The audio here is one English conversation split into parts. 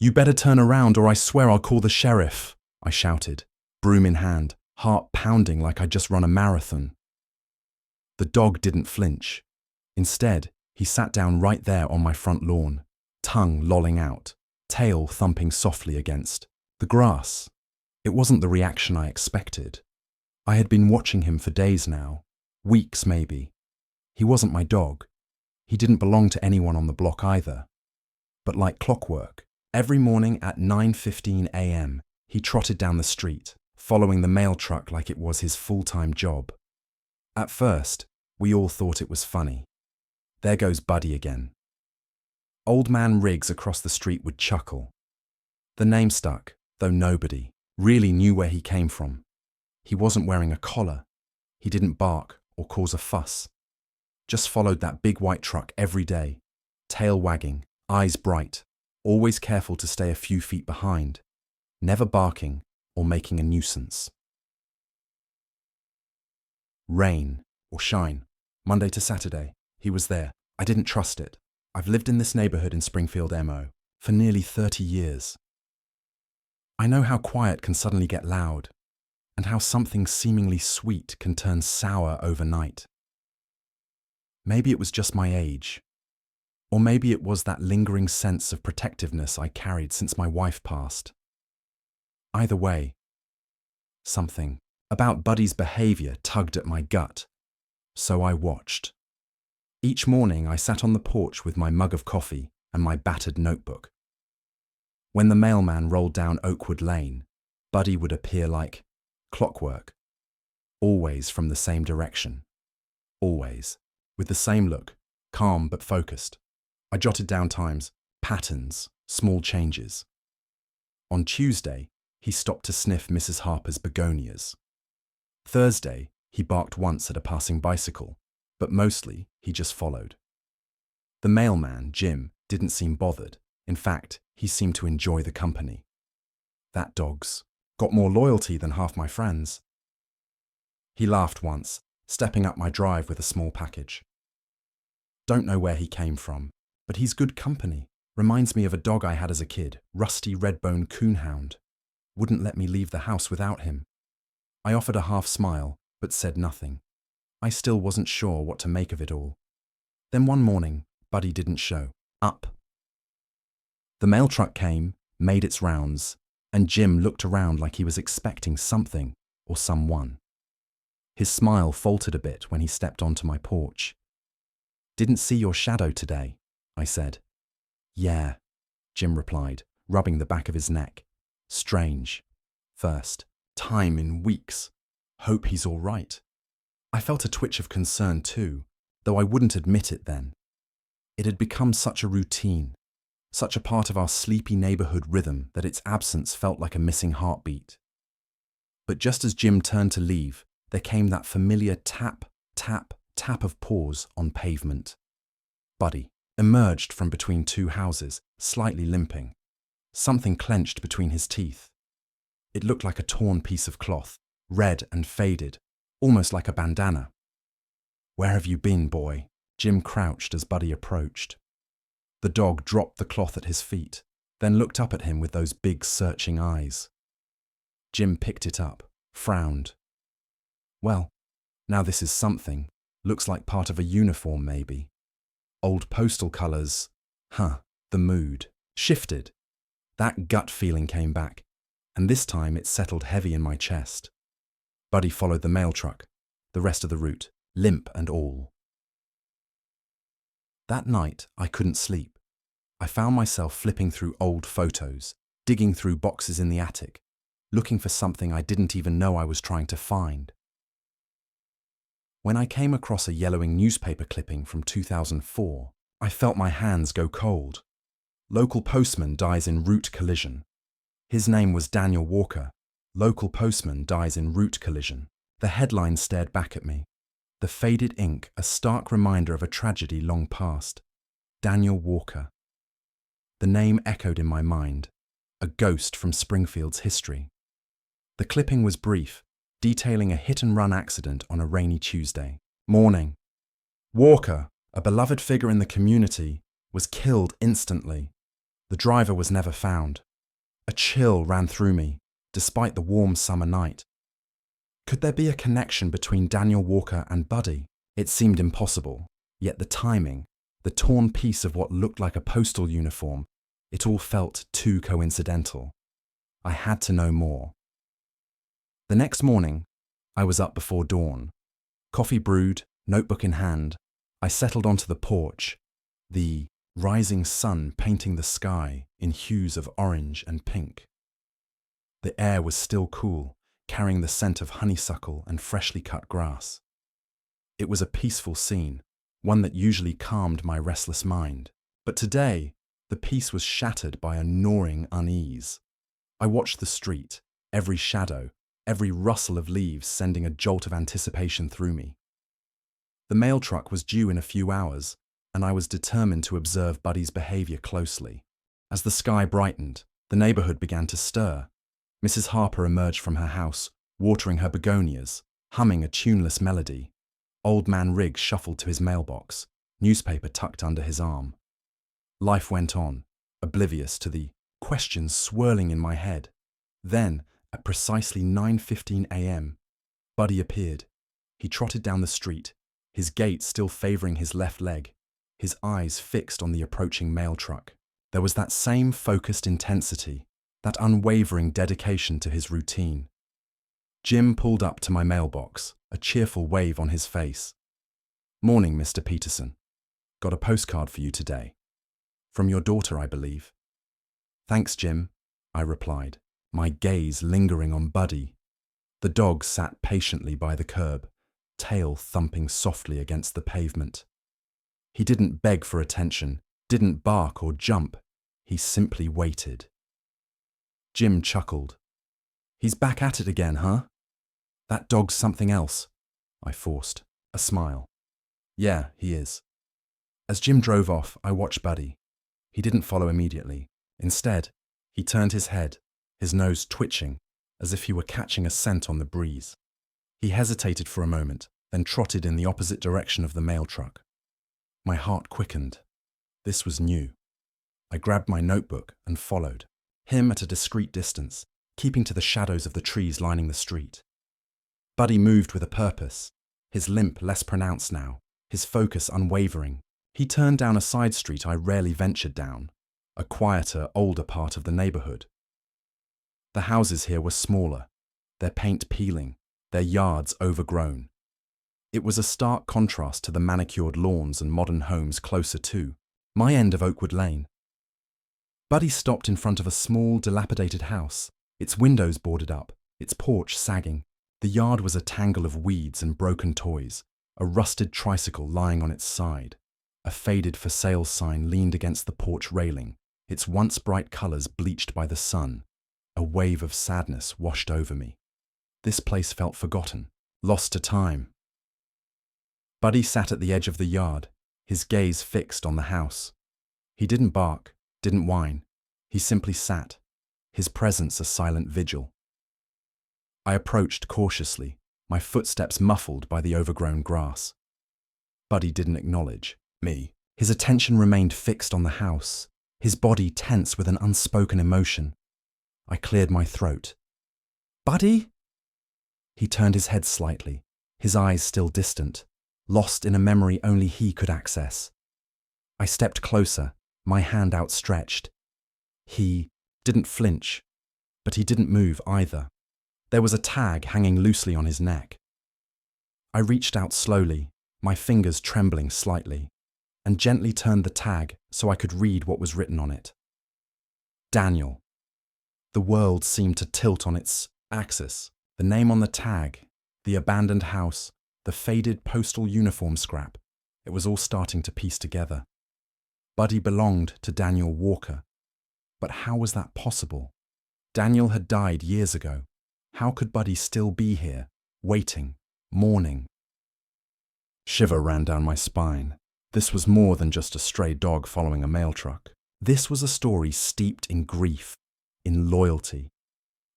"You better turn around or I swear I'll call the sheriff," I shouted, broom in hand, heart pounding like I'd just run a marathon. The dog didn't flinch. Instead, he sat down right there on my front lawn, tongue lolling out, tail thumping softly against the grass. It wasn't the reaction I expected. I had been watching him for days now, weeks maybe. He wasn't my dog. He didn't belong to anyone on the block either. But like clockwork, every morning at 9:15 a.m., he trotted down the street, following the mail truck like it was his full-time job. At first, we all thought it was funny. There goes Buddy again. Old man Riggs across the street would chuckle. The name stuck, though nobody really knew where he came from. He wasn't wearing a collar. He didn't bark or cause a fuss. Just followed that big white truck every day, tail wagging, eyes bright, always careful to stay a few feet behind, never barking or making a nuisance. Rain or shine, Monday to Saturday, he was there. I didn't trust it. I've lived in this neighborhood in Springfield, MO, for nearly 30 years. I know how quiet can suddenly get loud, and how something seemingly sweet can turn sour overnight. Maybe it was just my age, or maybe it was that lingering sense of protectiveness I carried since my wife passed. Either way, something about Buddy's behavior tugged at my gut, so I watched. Each morning I sat on the porch with my mug of coffee and my battered notebook. When the mailman rolled down Oakwood Lane, Buddy would appear like clockwork, always from the same direction, always, with the same look, calm but focused. I jotted down times, patterns, small changes. On Tuesday, he stopped to sniff Mrs. Harper's begonias. Thursday, he barked once at a passing bicycle, but mostly he just followed. The mailman, Jim, didn't seem bothered. In fact, he seemed to enjoy the company. That dog's got more loyalty than half my friends. He laughed once, stepping up my drive with a small package. Don't know where he came from, but he's good company. Reminds me of a dog I had as a kid, rusty red-bone coonhound. Wouldn't let me leave the house without him. I offered a half smile, but said nothing. I still wasn't sure what to make of it all. Then one morning, Buddy didn't show up. The mail truck came, made its rounds, and Jim looked around like he was expecting something or someone. His smile faltered a bit when he stepped onto my porch. "Didn't see your shadow today," I said. "Yeah," Jim replied, rubbing the back of his neck. "Strange. First time in weeks. Hope he's all right." I felt a twitch of concern too, though I wouldn't admit it then. It had become such a routine, such a part of our sleepy neighborhood rhythm that its absence felt like a missing heartbeat. But just as Jim turned to leave, there came that familiar tap, tap, tap of paws on pavement. Buddy emerged from between two houses, slightly limping. Something clenched between his teeth. It looked like a torn piece of cloth, red and faded, almost like a bandana. "Where have you been, boy?" Jim crouched as Buddy approached. The dog dropped the cloth at his feet, then looked up at him with those big searching eyes. Jim picked it up, frowned. "Well, now this is something. Looks like part of a uniform, maybe. Old postal colours. The mood shifted. That gut feeling came back, and this time it settled heavy in my chest. Buddy followed the mail truck, the rest of the route, limp and all. That night, I couldn't sleep. I found myself flipping through old photos, digging through boxes in the attic, looking for something I didn't even know I was trying to find. When I came across a yellowing newspaper clipping from 2004, I felt my hands go cold. Local postman dies in route collision. His name was Daniel Walker. Local postman dies in route collision. The headline stared back at me. The faded ink, a stark reminder of a tragedy long past. Daniel Walker. The name echoed in my mind, a ghost from Springfield's history. The clipping was brief, detailing a hit-and-run accident on a rainy Tuesday morning. Walker, a beloved figure in the community, was killed instantly. The driver was never found. A chill ran through me, despite the warm summer night. Could there be a connection between Daniel Walker and Buddy? It seemed impossible, yet the timing, the torn piece of what looked like a postal uniform, it all felt too coincidental. I had to know more. The next morning, I was up before dawn. Coffee brewed, notebook in hand, I settled onto the porch, the rising sun painting the sky in hues of orange and pink. The air was still cool, carrying the scent of honeysuckle and freshly cut grass. It was a peaceful scene, one that usually calmed my restless mind. But today, the peace was shattered by a gnawing unease. I watched the street, every shadow, every rustle of leaves sending a jolt of anticipation through me. The mail truck was due in a few hours, and I was determined to observe Buddy's behavior closely. As the sky brightened, the neighborhood began to stir. Mrs. Harper emerged from her house, watering her begonias, humming a tuneless melody. Old man Riggs shuffled to his mailbox, newspaper tucked under his arm. Life went on, oblivious to the questions swirling in my head. Then, at precisely 9:15 a.m., Buddy appeared. He trotted down the street, his gait still favoring his left leg, his eyes fixed on the approaching mail truck. There was that same focused intensity, that unwavering dedication to his routine. Jim pulled up to my mailbox, a cheerful wave on his face. "Morning, Mr. Peterson. Got a postcard for you today. From your daughter, I believe." "Thanks, Jim," I replied, my gaze lingering on Buddy. The dog sat patiently by the curb, tail thumping softly against the pavement. He didn't beg for attention, didn't bark or jump. He simply waited. Jim chuckled. "He's back at it again, huh? That dog's something else," I forced, a smile. "Yeah, he is." As Jim drove off, I watched Buddy. He didn't follow immediately. Instead, he turned his head, his nose twitching, as if he were catching a scent on the breeze. He hesitated for a moment, then trotted in the opposite direction of the mail truck. My heart quickened. This was new. I grabbed my notebook and followed, him at a discreet distance, keeping to the shadows of the trees lining the street. Buddy moved with a purpose, his limp less pronounced now, his focus unwavering. He turned down a side street I rarely ventured down, a quieter, older part of the neighborhood. The houses here were smaller, their paint peeling, their yards overgrown. It was a stark contrast to the manicured lawns and modern homes closer to my end of Oakwood Lane. Buddy stopped in front of a small, dilapidated house, its windows boarded up, its porch sagging. The yard was a tangle of weeds and broken toys, a rusted tricycle lying on its side. A faded for sale sign leaned against the porch railing, its once bright colors bleached by the sun. A wave of sadness washed over me. This place felt forgotten, lost to time. Buddy sat at the edge of the yard, his gaze fixed on the house. He didn't bark, didn't whine. He simply sat, his presence a silent vigil. I approached cautiously, my footsteps muffled by the overgrown grass. Buddy didn't acknowledge me. His attention remained fixed on the house, his body tense with an unspoken emotion. I cleared my throat. "Buddy?" He turned his head slightly, his eyes still distant, lost in a memory only he could access. I stepped closer, my hand outstretched. He didn't flinch, but he didn't move either. There was a tag hanging loosely on his neck. I reached out slowly, my fingers trembling slightly, and gently turned the tag so I could read what was written on it. Daniel. The world seemed to tilt on its axis. The name on the tag, the abandoned house, the faded postal uniform scrap. It was all starting to piece together. Buddy belonged to Daniel Walker. But how was that possible? Daniel had died years ago. How could Buddy still be here, waiting, mourning? Shiver ran down my spine. This was more than just a stray dog following a mail truck. This was a story steeped in grief, in loyalty,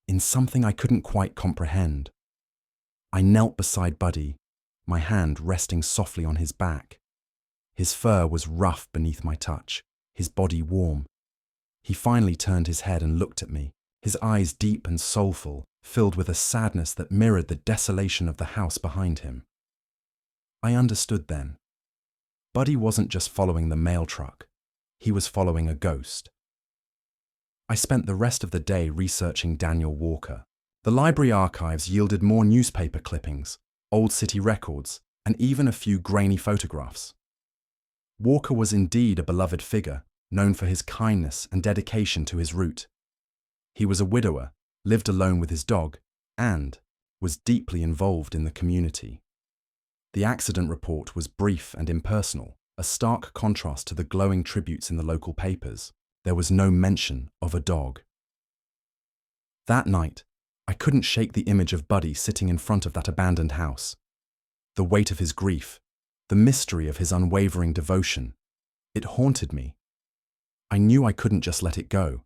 in something I couldn't quite comprehend. I knelt beside Buddy, my hand resting softly on his back. His fur was rough beneath my touch, his body warm. He finally turned his head and looked at me, his eyes deep and soulful, filled with a sadness that mirrored the desolation of the house behind him. I understood then. Buddy wasn't just following the mail truck. He was following a ghost. I spent the rest of the day researching Daniel Walker. The library archives yielded more newspaper clippings, old city records, and even a few grainy photographs. Walker was indeed a beloved figure, known for his kindness and dedication to his route. He was a widower, lived alone with his dog, and was deeply involved in the community. The accident report was brief and impersonal, a stark contrast to the glowing tributes in the local papers. There was no mention of a dog. That night, I couldn't shake the image of Buddy sitting in front of that abandoned house. The weight of his grief, the mystery of his unwavering devotion, it haunted me. I knew I couldn't just let it go.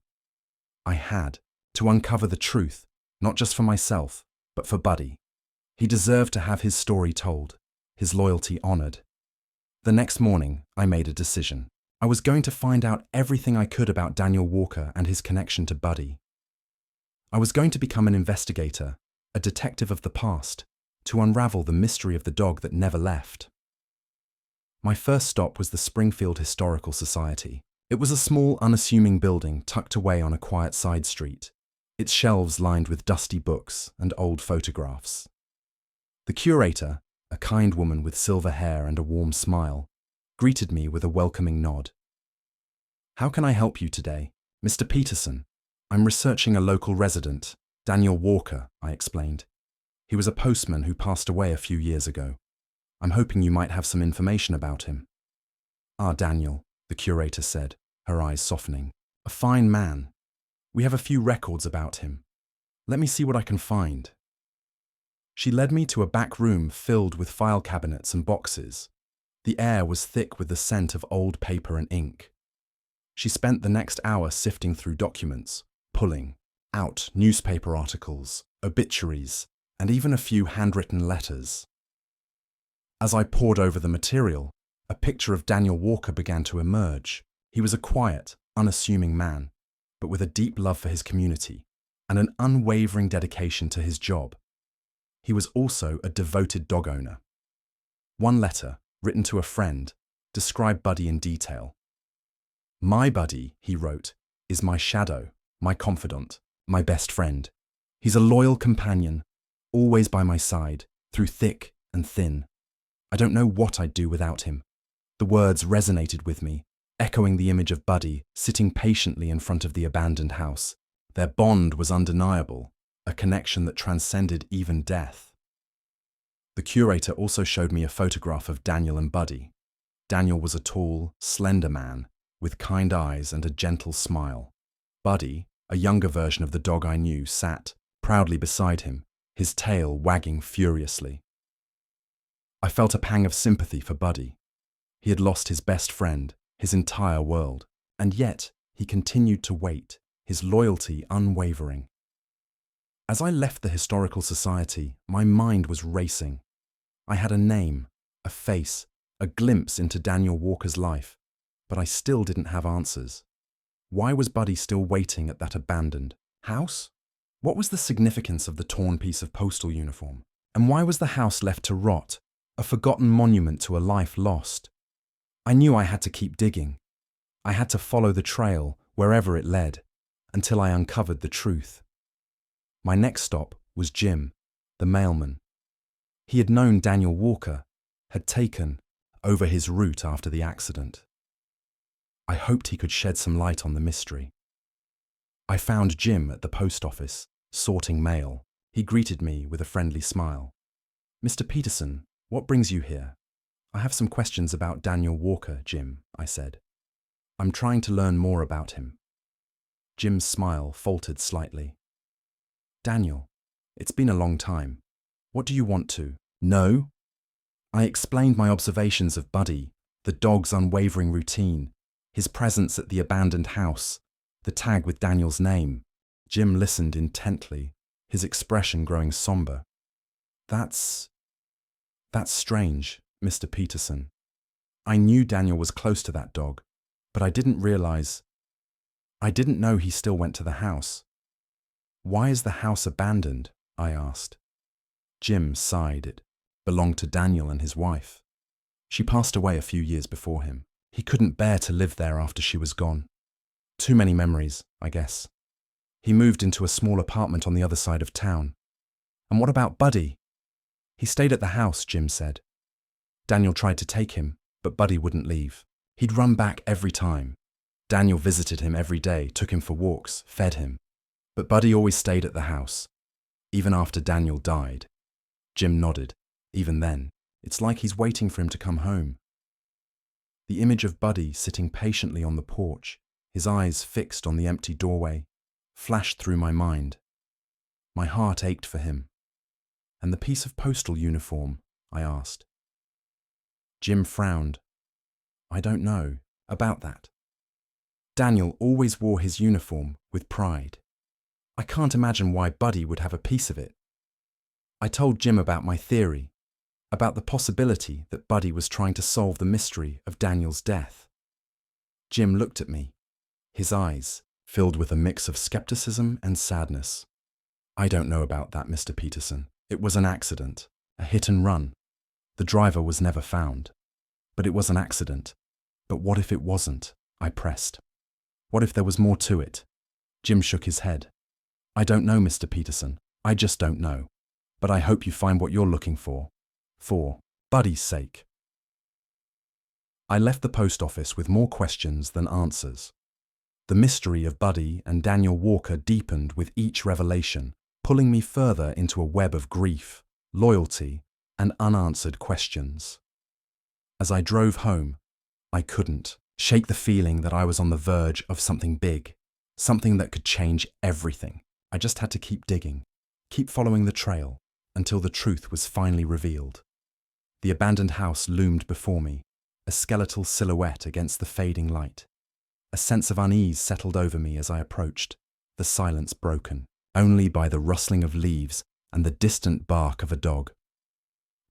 I had to uncover the truth, not just for myself, but for Buddy. He deserved to have his story told, his loyalty honored. The next morning, I made a decision. I was going to find out everything I could about Daniel Walker and his connection to Buddy. I was going to become an investigator, a detective of the past, to unravel the mystery of the dog that never left. My first stop was the Springfield Historical Society. It was a small, unassuming building tucked away on a quiet side street, its shelves lined with dusty books and old photographs. The curator, a kind woman with silver hair and a warm smile, greeted me with a welcoming nod. "How can I help you today?" "Mr. Peterson, I'm researching a local resident, Daniel Walker," I explained. "He was a postman who passed away a few years ago. I'm hoping you might have some information about him." "Ah, Daniel," the curator said, her eyes softening. "A fine man. We have a few records about him. Let me see what I can find." She led me to a back room filled with file cabinets and boxes. The air was thick with the scent of old paper and ink. She spent the next hour sifting through documents, pulling out newspaper articles, obituaries, and even a few handwritten letters. As I pored over the material, a picture of Daniel Walker began to emerge. He was a quiet, unassuming man, but with a deep love for his community and an unwavering dedication to his job. He was also a devoted dog owner. One letter, written to a friend, described Buddy in detail. "My Buddy," he wrote, "is my shadow, my confidant, my best friend. He's a loyal companion, always by my side, through thick and thin. I don't know what I'd do without him." The words resonated with me, echoing the image of Buddy sitting patiently in front of the abandoned house. Their bond was undeniable, a connection that transcended even death. The curator also showed me a photograph of Daniel and Buddy. Daniel was a tall, slender man, with kind eyes and a gentle smile. Buddy, a younger version of the dog I knew, sat proudly beside him, his tail wagging furiously. I felt a pang of sympathy for Buddy. He had lost his best friend, his entire world, and yet he continued to wait, his loyalty unwavering. As I left the Historical Society, my mind was racing. I had a name, a face, a glimpse into Daniel Walker's life, but I still didn't have answers. Why was Buddy still waiting at that abandoned house? What was the significance of the torn piece of postal uniform? And why was the house left to rot, a forgotten monument to a life lost? I knew I had to keep digging. I had to follow the trail, wherever it led, until I uncovered the truth. My next stop was Jim, the mailman. He had known Daniel Walker, had taken over his route after the accident. I hoped he could shed some light on the mystery. I found Jim at the post office, sorting mail. He greeted me with a friendly smile. "Mr. Peterson, what brings you here?" "I have some questions about Daniel Walker, Jim," I said. "I'm trying to learn more about him." Jim's smile faltered slightly. "Daniel, it's been a long time. What do you want to know?" I explained my observations of Buddy, the dog's unwavering routine, his presence at the abandoned house, the tag with Daniel's name. Jim listened intently, his expression growing somber. That's strange, Mr. Peterson. I knew Daniel was close to that dog, but I didn't realize." I didn't know he still went to the house. Why is the house abandoned? I asked. Jim sighed. It belonged to Daniel and his wife. She passed away a few years before him. He couldn't bear to live there after she was gone. Too many memories, I guess. He moved into a small apartment on the other side of town. And what about Buddy? He stayed at the house, Jim said. Daniel tried to take him, but Buddy wouldn't leave. He'd run back every time. Daniel visited him every day, took him for walks, fed him. But Buddy always stayed at the house, even after Daniel died. Jim nodded. Even then, it's like he's waiting for him to come home. The image of Buddy sitting patiently on the porch, his eyes fixed on the empty doorway, flashed through my mind. My heart ached for him. And the piece of postal uniform? I asked. Jim frowned. I don't know about that. Daniel always wore his uniform with pride. I can't imagine why Buddy would have a piece of it. I told Jim about my theory, about the possibility that Buddy was trying to solve the mystery of Daniel's death. Jim looked at me, his eyes filled with a mix of skepticism and sadness. I don't know about that, Mr. Peterson. It was an accident, a hit and run. The driver was never found. But it was an accident. But what if it wasn't? I pressed. What if there was more to it? Jim shook his head. I don't know, Mr. Peterson. I just don't know. But I hope you find what you're looking for Buddy's sake. I left the post office with more questions than answers. The mystery of Buddy and Daniel Walker deepened with each revelation, pulling me further into a web of grief, loyalty, and unanswered questions. As I drove home, I couldn't shake the feeling that I was on the verge of something big, something that could change everything. I just had to keep digging, keep following the trail, until the truth was finally revealed. The abandoned house loomed before me, a skeletal silhouette against the fading light. A sense of unease settled over me as I approached, the silence broken only by the rustling of leaves and the distant bark of a dog.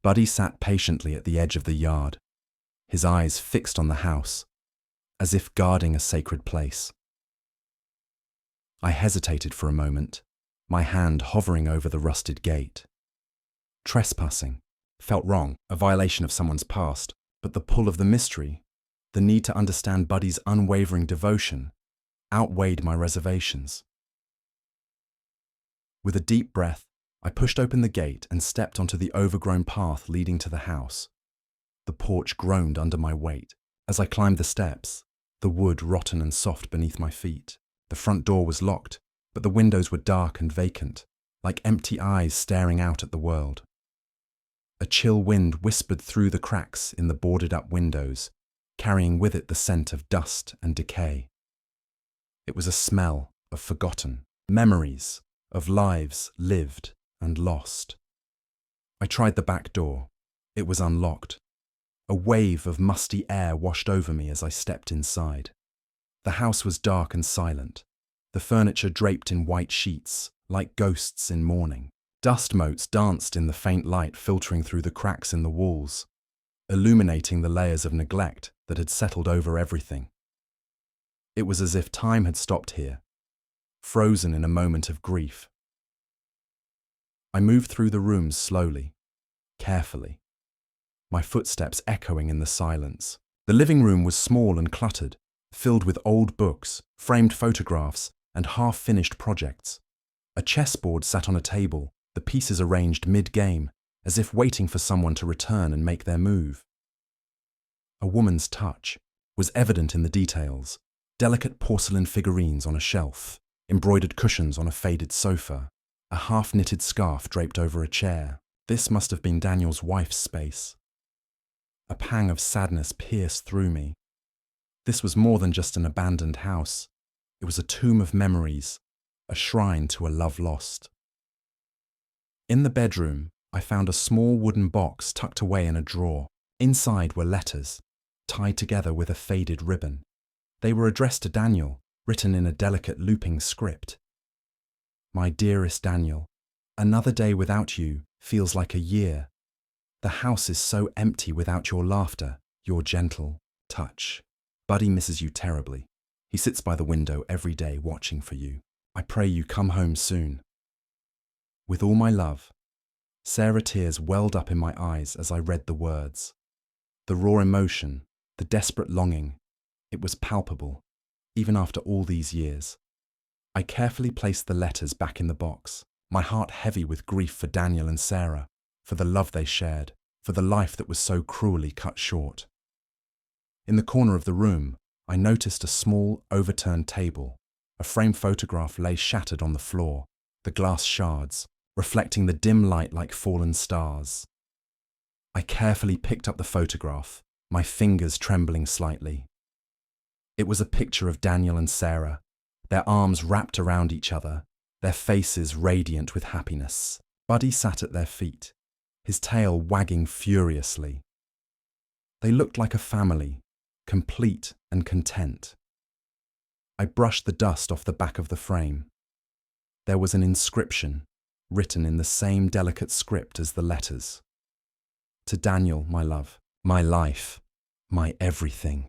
Buddy sat patiently at the edge of the yard, his eyes fixed on the house, as if guarding a sacred place. I hesitated for a moment, my hand hovering over the rusted gate. Trespassing felt wrong, a violation of someone's past, but the pull of the mystery, the need to understand Buddy's unwavering devotion, outweighed my reservations. With a deep breath, I pushed open the gate and stepped onto the overgrown path leading to the house. The porch groaned under my weight. As I climbed the steps, the wood rotten and soft beneath my feet. The front door was locked, but the windows were dark and vacant, like empty eyes staring out at the world. A chill wind whispered through the cracks in the boarded-up windows, carrying with it the scent of dust and decay. It was a smell of forgotten memories, of lives lived and lost. I tried the back door. It was unlocked. A wave of musty air washed over me as I stepped inside. The house was dark and silent, the furniture draped in white sheets, like ghosts in mourning. Dust motes danced in the faint light filtering through the cracks in the walls, illuminating the layers of neglect that had settled over everything. It was as if time had stopped here, frozen in a moment of grief. I moved through the rooms slowly, carefully, my footsteps echoing in the silence. The living room was small and cluttered, filled with old books, framed photographs, and half-finished projects. A chessboard sat on a table, the pieces arranged mid-game, as if waiting for someone to return and make their move. A woman's touch was evident in the details: delicate porcelain figurines on a shelf, embroidered cushions on a faded sofa, a half-knitted scarf draped over a chair. This must have been Daniel's wife's space. A pang of sadness pierced through me. This was more than just an abandoned house. It was a tomb of memories, a shrine to a love lost. In the bedroom, I found a small wooden box tucked away in a drawer. Inside were letters, tied together with a faded ribbon. They were addressed to Daniel, written in a delicate looping script. My dearest Daniel, another day without you feels like a year. The house is so empty without your laughter, your gentle touch. Buddy misses you terribly. He sits by the window every day watching for you. I pray you come home soon. With all my love. Sarah, tears welled up in my eyes as I read the words. The raw emotion, the desperate longing, it was palpable, even after all these years. I carefully placed the letters back in the box, my heart heavy with grief for Daniel and Sarah, for the love they shared, for the life that was so cruelly cut short. In the corner of the room, I noticed a small, overturned table. A framed photograph lay shattered on the floor, the glass shards, reflecting the dim light like fallen stars. I carefully picked up the photograph, my fingers trembling slightly. It was a picture of Daniel and Sarah, their arms wrapped around each other, their faces radiant with happiness. Buddy sat at their feet, his tail wagging furiously. They looked like a family, complete and content. I brushed the dust off the back of the frame. There was an inscription, written in the same delicate script as the letters. To Daniel, my love, my life, my everything.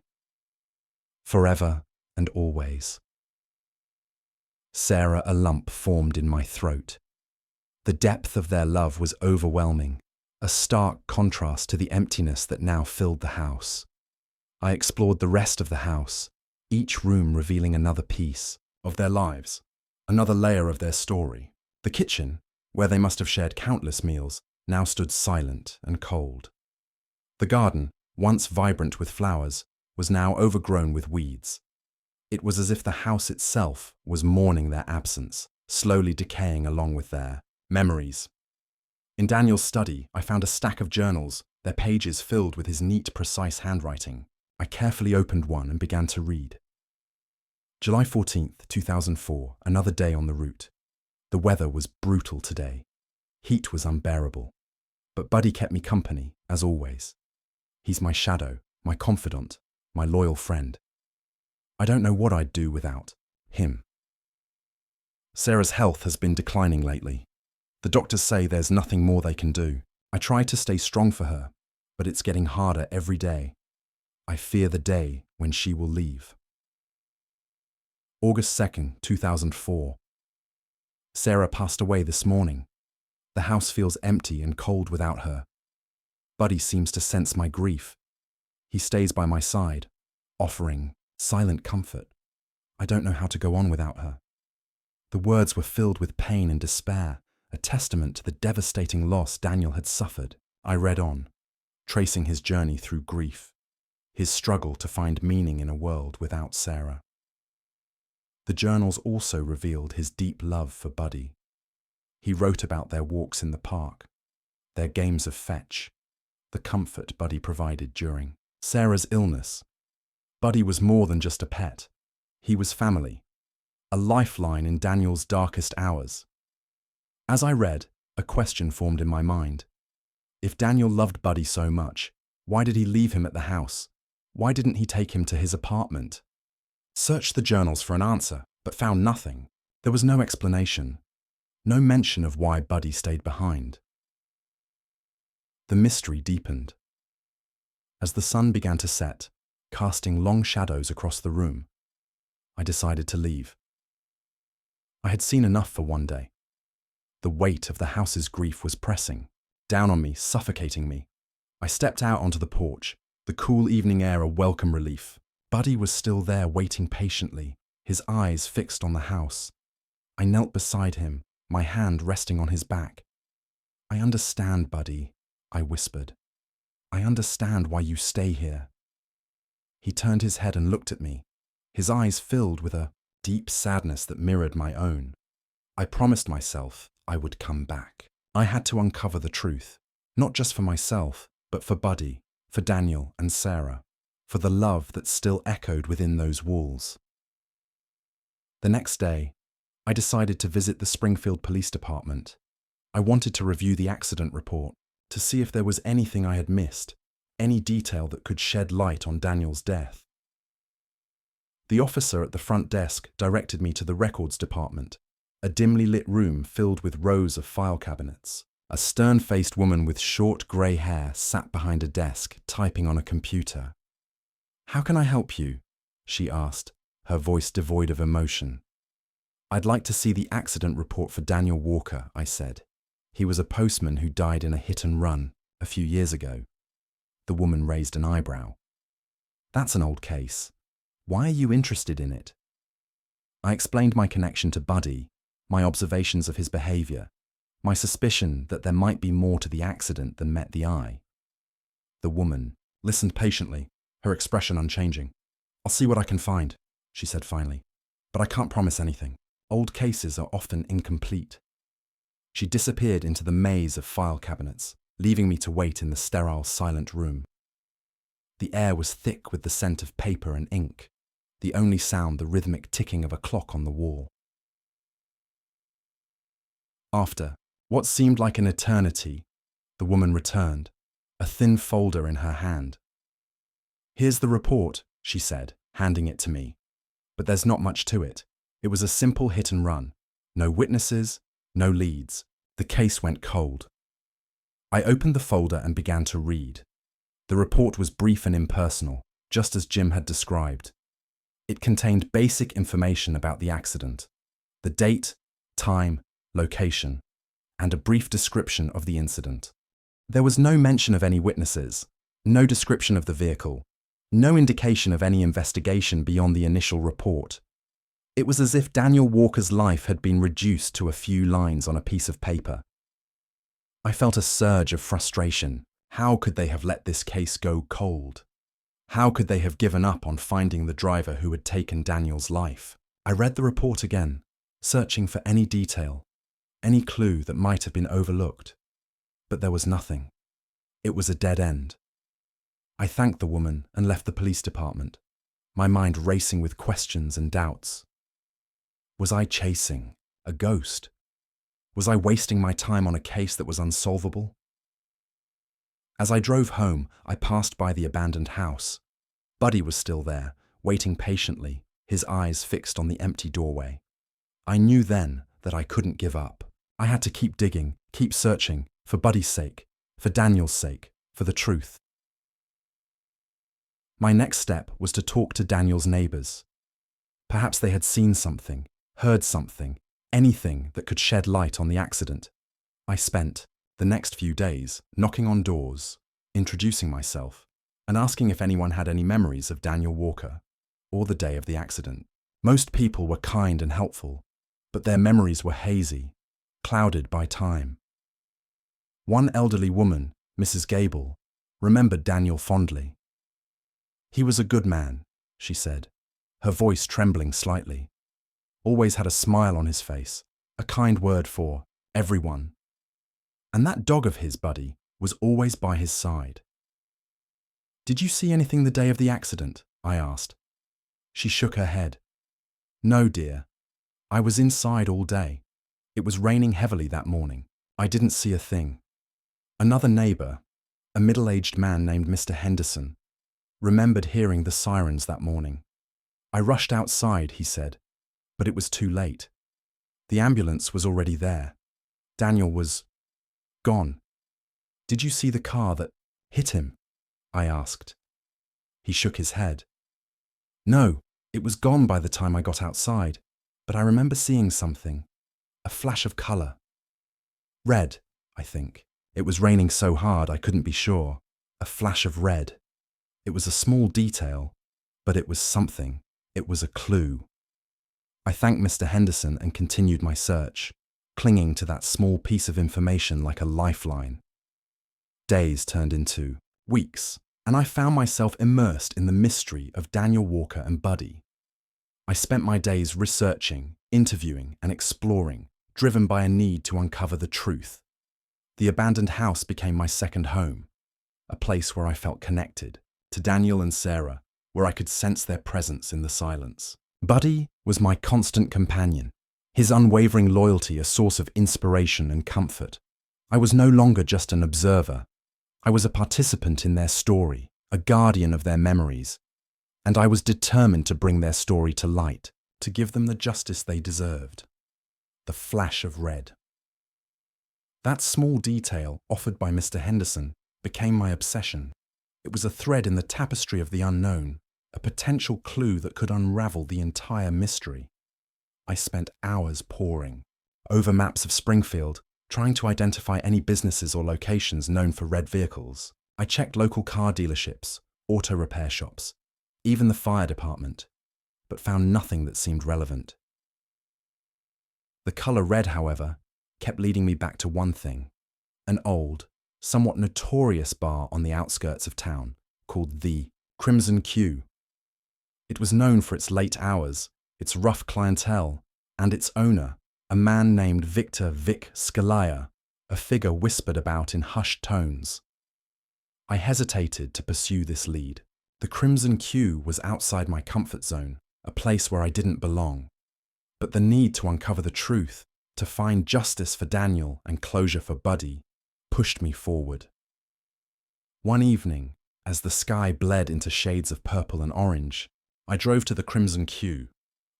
Forever and always. Sarah, a lump formed in my throat. The depth of their love was overwhelming, a stark contrast to the emptiness that now filled the house. I explored the rest of the house, each room revealing another piece of their lives, another layer of their story. The kitchen, where they must have shared countless meals, now stood silent and cold. The garden, once vibrant with flowers, was now overgrown with weeds. It was as if the house itself was mourning their absence, slowly decaying along with their memories. In Daniel's study, I found a stack of journals, their pages filled with his neat, precise handwriting. I carefully opened one and began to read. July 14th, 2004, another day on the route. The weather was brutal today. Heat was unbearable. But Buddy kept me company, as always. He's my shadow, my confidant, my loyal friend. I don't know what I'd do without him. Sarah's health has been declining lately. The doctors say there's nothing more they can do. I try to stay strong for her, but it's getting harder every day. I fear the day when she will leave. August 2nd, 2004. Sarah passed away this morning. The house feels empty and cold without her. Buddy seems to sense my grief. He stays by my side, offering silent comfort. I don't know how to go on without her. The words were filled with pain and despair, a testament to the devastating loss Daniel had suffered. I read on, tracing his journey through grief, his struggle to find meaning in a world without Sarah. The journals also revealed his deep love for Buddy. He wrote about their walks in the park, their games of fetch, the comfort Buddy provided during Sarah's illness. Buddy was more than just a pet. He was family, a lifeline in Daniel's darkest hours. As I read, a question formed in my mind. If Daniel loved Buddy so much, why did he leave him at the house? Why didn't he take him to his apartment? Searched the journals for an answer, but found nothing. There was no explanation, no mention of why Buddy stayed behind. The mystery deepened. As the sun began to set, casting long shadows across the room, I decided to leave. I had seen enough for one day. The weight of the house's grief was pressing down on me, suffocating me. I stepped out onto the porch, the cool evening air a welcome relief. Buddy was still there waiting patiently, his eyes fixed on the house. I knelt beside him, my hand resting on his back. I understand, Buddy, I whispered. I understand why you stay here. He turned his head and looked at me, his eyes filled with a deep sadness that mirrored my own. I promised myself I would come back. I had to uncover the truth, not just for myself, but for Buddy, for Daniel and Sarah, for the love that still echoed within those walls. The next day, I decided to visit the Springfield Police Department. I wanted to review the accident report, to see if there was anything I had missed, any detail that could shed light on Daniel's death. The officer at the front desk directed me to the records department, a dimly lit room filled with rows of file cabinets. A stern-faced woman with short grey hair sat behind a desk, typing on a computer. "How can I help you?" she asked, her voice devoid of emotion. "I'd like to see the accident report for Daniel Walker," I said. "He was a postman who died in a hit and run a few years ago." The woman raised an eyebrow. "That's an old case. Why are you interested in it?" I explained my connection to Buddy, my observations of his behavior, my suspicion that there might be more to the accident than met the eye. The woman listened patiently, her expression unchanging. "I'll see what I can find," she said finally, "but I can't promise anything. Old cases are often incomplete." She disappeared into the maze of file cabinets, leaving me to wait in the sterile, silent room. The air was thick with the scent of paper and ink, the only sound the rhythmic ticking of a clock on the wall. After what seemed like an eternity, the woman returned, a thin folder in her hand. "Here's the report," she said, handing it to me. "But there's not much to it. It was a simple hit and run. No witnesses, no leads. The case went cold." I opened the folder and began to read. The report was brief and impersonal, just as Jim had described. It contained basic information about the accident: the date, time, location, and a brief description of the incident. There was no mention of any witnesses, no description of the vehicle, no indication of any investigation beyond the initial report. It was as if Daniel Walker's life had been reduced to a few lines on a piece of paper. I felt a surge of frustration. How could they have let this case go cold? How could they have given up on finding the driver who had taken Daniel's life? I read the report again, searching for any detail, any clue that might have been overlooked. But there was nothing. It was a dead end. I thanked the woman and left the police department, my mind racing with questions and doubts. Was I chasing a ghost? Was I wasting my time on a case that was unsolvable? As I drove home, I passed by the abandoned house. Buddy was still there, waiting patiently, his eyes fixed on the empty doorway. I knew then that I couldn't give up. I had to keep digging, keep searching, for Buddy's sake, for Daniel's sake, for the truth. My next step was to talk to Daniel's neighbors. Perhaps they had seen something, heard something, anything that could shed light on the accident. I spent the next few days knocking on doors, introducing myself, and asking if anyone had any memories of Daniel Walker or the day of the accident. Most people were kind and helpful, but their memories were hazy, clouded by time. One elderly woman, Mrs. Gable, remembered Daniel fondly. "He was a good man," she said, her voice trembling slightly. "Always had a smile on his face, a kind word for everyone. And that dog of his, Buddy, was always by his side." "Did you see anything the day of the accident?" I asked. She shook her head. "No, dear. I was inside all day. It was raining heavily that morning. I didn't see a thing." Another neighbor, a middle-aged man named Mr. Henderson, remembered hearing the sirens that morning. "I rushed outside," he said, "but it was too late. The ambulance was already there. Daniel was gone." "Did you see the car that hit him?" I asked. He shook his head. "No, it was gone by the time I got outside, but I remember seeing something, a flash of color. Red, I think. It was raining so hard I couldn't be sure. A flash of red. It was a small detail, but it was something. It was a clue." I thanked Mr. Henderson and continued my search, clinging to that small piece of information like a lifeline. Days turned into weeks, and I found myself immersed in the mystery of Daniel Walker and Buddy. I spent my days researching, interviewing, and exploring, driven by a need to uncover the truth. The abandoned house became my second home, a place where I felt connected to Daniel and Sarah, where I could sense their presence in the silence. Buddy was my constant companion, his unwavering loyalty a source of inspiration and comfort. I was no longer just an observer. I was a participant in their story, a guardian of their memories, and I was determined to bring their story to light, to give them the justice they deserved. The flash of red. That small detail offered by Mr. Henderson became my obsession. It was a thread in the tapestry of the unknown, a potential clue that could unravel the entire mystery. I spent hours poring over maps of Springfield, trying to identify any businesses or locations known for red vehicles. I checked local car dealerships, auto repair shops, even the fire department, but found nothing that seemed relevant. The colour red, however, kept leading me back to one thing: an old, somewhat notorious bar on the outskirts of town called the Crimson Q. It was known for its late hours, its rough clientele, and its owner, a man named Victor Vic Scalia, a figure whispered about in hushed tones. I hesitated to pursue this lead. The Crimson Q was outside my comfort zone, a place where I didn't belong. But the need to uncover the truth, to find justice for Daniel and closure for Buddy, pushed me forward. One evening, as the sky bled into shades of purple and orange, I drove to the Crimson Q.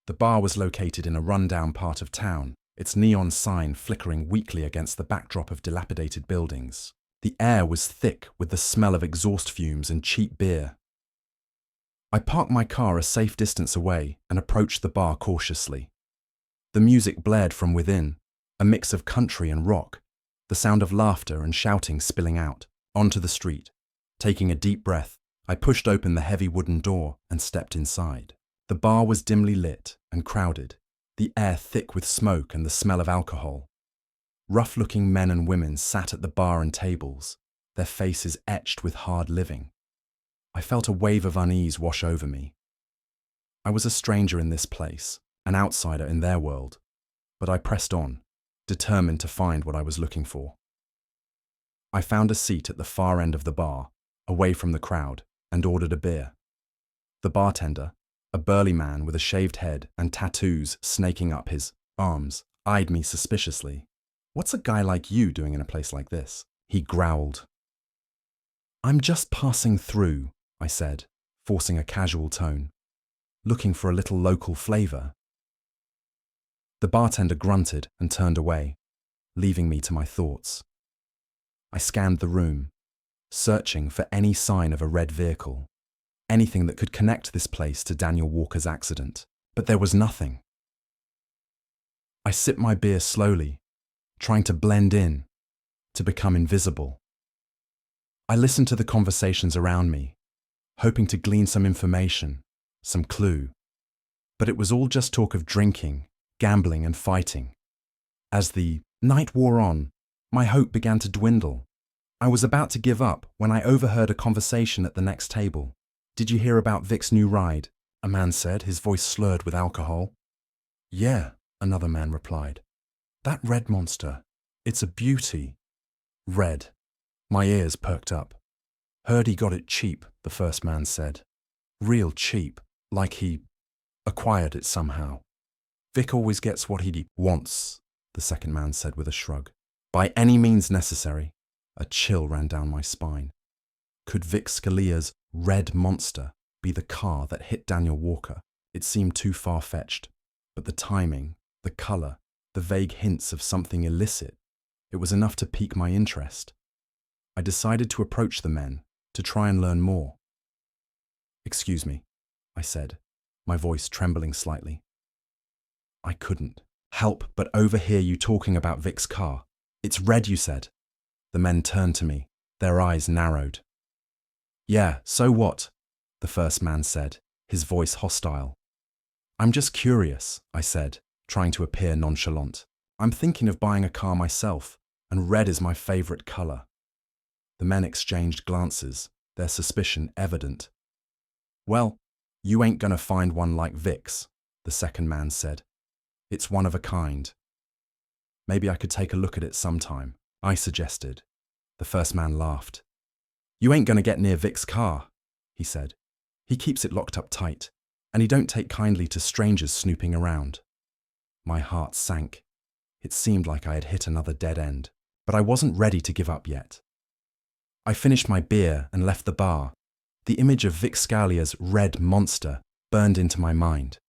The bar was located in a rundown part of town, its neon sign flickering weakly against the backdrop of dilapidated buildings. The air was thick with the smell of exhaust fumes and cheap beer. I parked my car a safe distance away and approached the bar cautiously. The music blared from within, a mix of country and rock, the sound of laughter and shouting spilling out onto the street. Taking a deep breath, I pushed open the heavy wooden door and stepped inside. The bar was dimly lit and crowded, the air thick with smoke and the smell of alcohol. Rough-looking men and women sat at the bar and tables, their faces etched with hard living. I felt a wave of unease wash over me. I was a stranger in this place, an outsider in their world, but I pressed on, determined to find what I was looking for. I found a seat at the far end of the bar, away from the crowd, and ordered a beer. The bartender, a burly man with a shaved head and tattoos snaking up his arms, eyed me suspiciously. "What's a guy like you doing in a place like this?" he growled. "I'm just passing through," I said, forcing a casual tone, "looking for a little local flavour." The bartender grunted and turned away, leaving me to my thoughts. I scanned the room, searching for any sign of a red vehicle, anything that could connect this place to Daniel Walker's accident, but there was nothing. I sipped my beer slowly, trying to blend in, to become invisible. I listened to the conversations around me, hoping to glean some information, some clue, but it was all just talk of drinking, gambling and fighting. As the night wore on, my hope began to dwindle. I was about to give up when I overheard a conversation at the next table. "Did you hear about Vic's new ride?" a man said, his voice slurred with alcohol. "Yeah," another man replied. "That red monster, it's a beauty." Red. My ears perked up. "Heard he got it cheap," the first man said. "Real cheap, like he acquired it somehow." "Vic always gets what he wants," the second man said with a shrug. "By any means necessary." A chill ran down my spine. Could Vic Scalia's red monster be the car that hit Daniel Walker? It seemed too far-fetched, but the timing, the colour, the vague hints of something illicit, it was enough to pique my interest. I decided to approach the men, to try and learn more. "Excuse me," I said, my voice trembling slightly. I couldn't help but overhear you talking about Vic's car. "It's red, you said." The men turned to me, their eyes narrowed. "Yeah, so what?" the first man said, his voice hostile. "I'm just curious," I said, trying to appear nonchalant. "I'm thinking of buying a car myself, and red is my favourite colour." The men exchanged glances, their suspicion evident. "Well, you ain't gonna find one like Vic's," the second man said. "It's one of a kind." "Maybe I could take a look at it sometime," I suggested. The first man laughed. "You ain't gonna get near Vic's car," he said. "He keeps it locked up tight, and he don't take kindly to strangers snooping around." My heart sank. It seemed like I had hit another dead end, but I wasn't ready to give up yet. I finished my beer and left the bar. The image of Vic Scalia's red monster burned into my mind.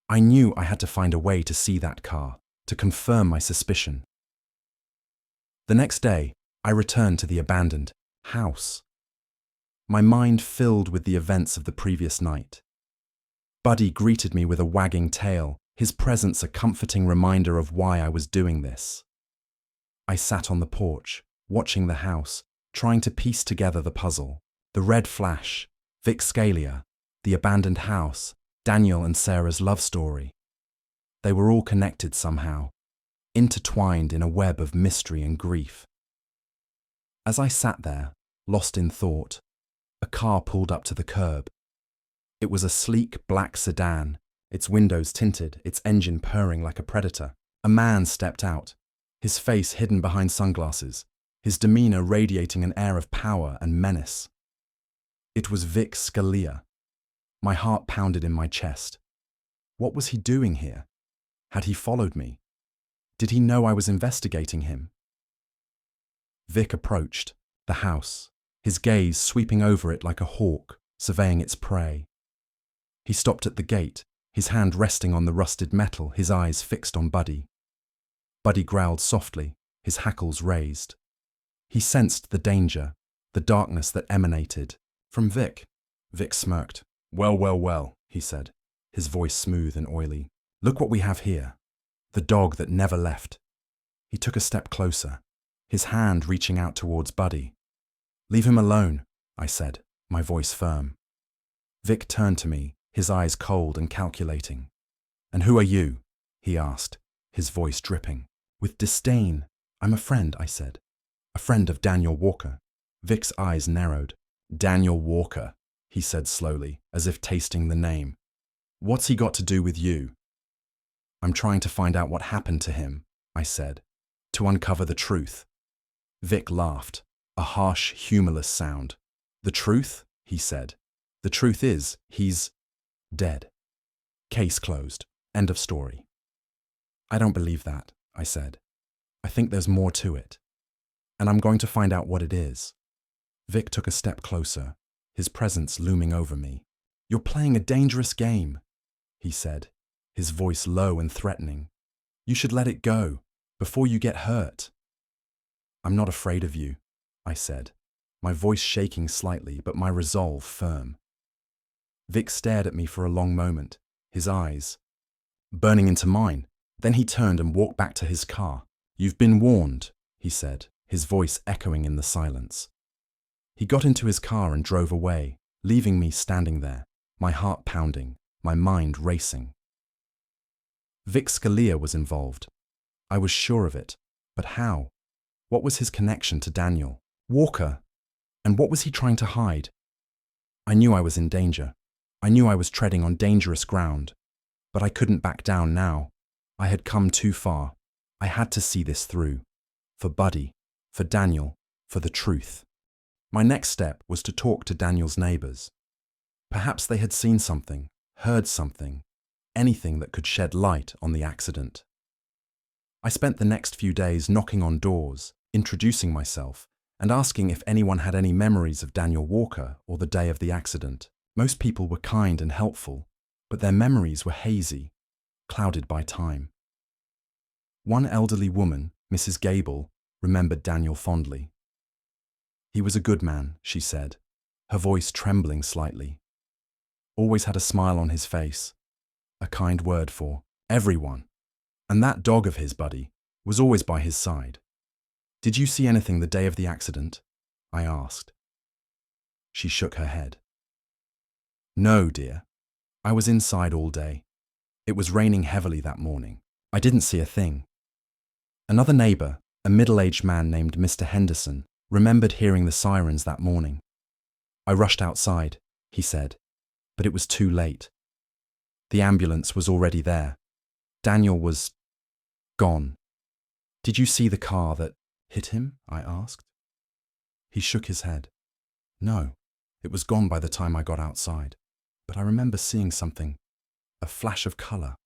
I knew I had to find a way to see that car, to confirm my suspicion. The next day, I returned to the abandoned house. my mind filled with the events of the previous night. Buddy greeted me with a wagging tail, his presence a comforting reminder of why I was doing this. I sat on the porch, watching the house, trying to piece together the puzzle. The red flash, Vic Scalia, the abandoned house, Daniel and Sarah's love story. They were all connected somehow, intertwined in a web of mystery and grief. As I sat there, lost in thought, a car pulled up to the curb. It was a sleek black sedan, its windows tinted, its engine purring like a predator. A man stepped out, his face hidden behind sunglasses, his demeanor radiating an air of power and menace. It was Vic Scalia. My heart pounded in my chest. What was he doing here? Had he followed me? Did he know I was investigating him? Vic approached the house, his gaze sweeping over it like a hawk, surveying its prey. He stopped at the gate, his hand resting on the rusted metal, his eyes fixed on Buddy. Buddy growled softly, his hackles raised. He sensed the danger, the darkness that emanated from Vic. Vic smirked. Well, well, well, he said, his voice smooth and oily. Look what we have here. The dog that never left. He took a step closer, his hand reaching out towards Buddy. Leave him alone, I said, my voice firm. Vic turned to me, his eyes cold and calculating. And who are you? He asked, his voice dripping. With disdain. I'm a friend, I said. A friend of Daniel Walker. Vic's eyes narrowed. Daniel Walker, he said slowly, as if tasting the name. What's he got to do with you? I'm trying to find out what happened to him, I said, to uncover the truth. Vic laughed, a harsh, humorless sound. The truth? He said. The truth is, he's dead. Case closed. End of story. I don't believe that, I said. I think there's more to it. And I'm going to find out what it is. Vic took a step closer, his presence looming over me. You're playing a dangerous game, he said, his voice low and threatening. You should let it go, before you get hurt. I'm not afraid of you, I said, my voice shaking slightly but my resolve firm. Vic stared at me for a long moment, his eyes burning into mine. Then he turned and walked back to his car. You've been warned, he said, his voice echoing in the silence. He got into his car and drove away, leaving me standing there, my heart pounding, my mind racing. Vic Scalia was involved. I was sure of it. But how? What was his connection to Daniel Walker? And what was he trying to hide? I knew I was in danger. I knew I was treading on dangerous ground. But I couldn't back down now. I had come too far. I had to see this through. For Buddy, for Daniel, for the truth. My next step was to talk to Daniel's neighbors. Perhaps they had seen something, heard something, anything that could shed light on the accident. I spent the next few days knocking on doors, introducing myself, and asking if anyone had any memories of Daniel Walker or the day of the accident. Most people were kind and helpful, but their memories were hazy, clouded by time. One elderly woman, Mrs. Gable, remembered Daniel fondly. He was a good man, she said, her voice trembling slightly. Always had a smile on his face, a kind word for everyone. And that dog of his, Buddy, was always by his side. Did you see anything the day of the accident? I asked. She shook her head. No, dear. I was inside all day. It was raining heavily that morning. I didn't see a thing. Another neighbor, a middle-aged man named Mr. Henderson, remembered hearing the sirens that morning. I rushed outside, he said, but it was too late. The ambulance was already there. Daniel was gone. Did you see the car that hit him? I asked. He shook his head. No, it was gone by the time I got outside. But I remember seeing something, a flash of color.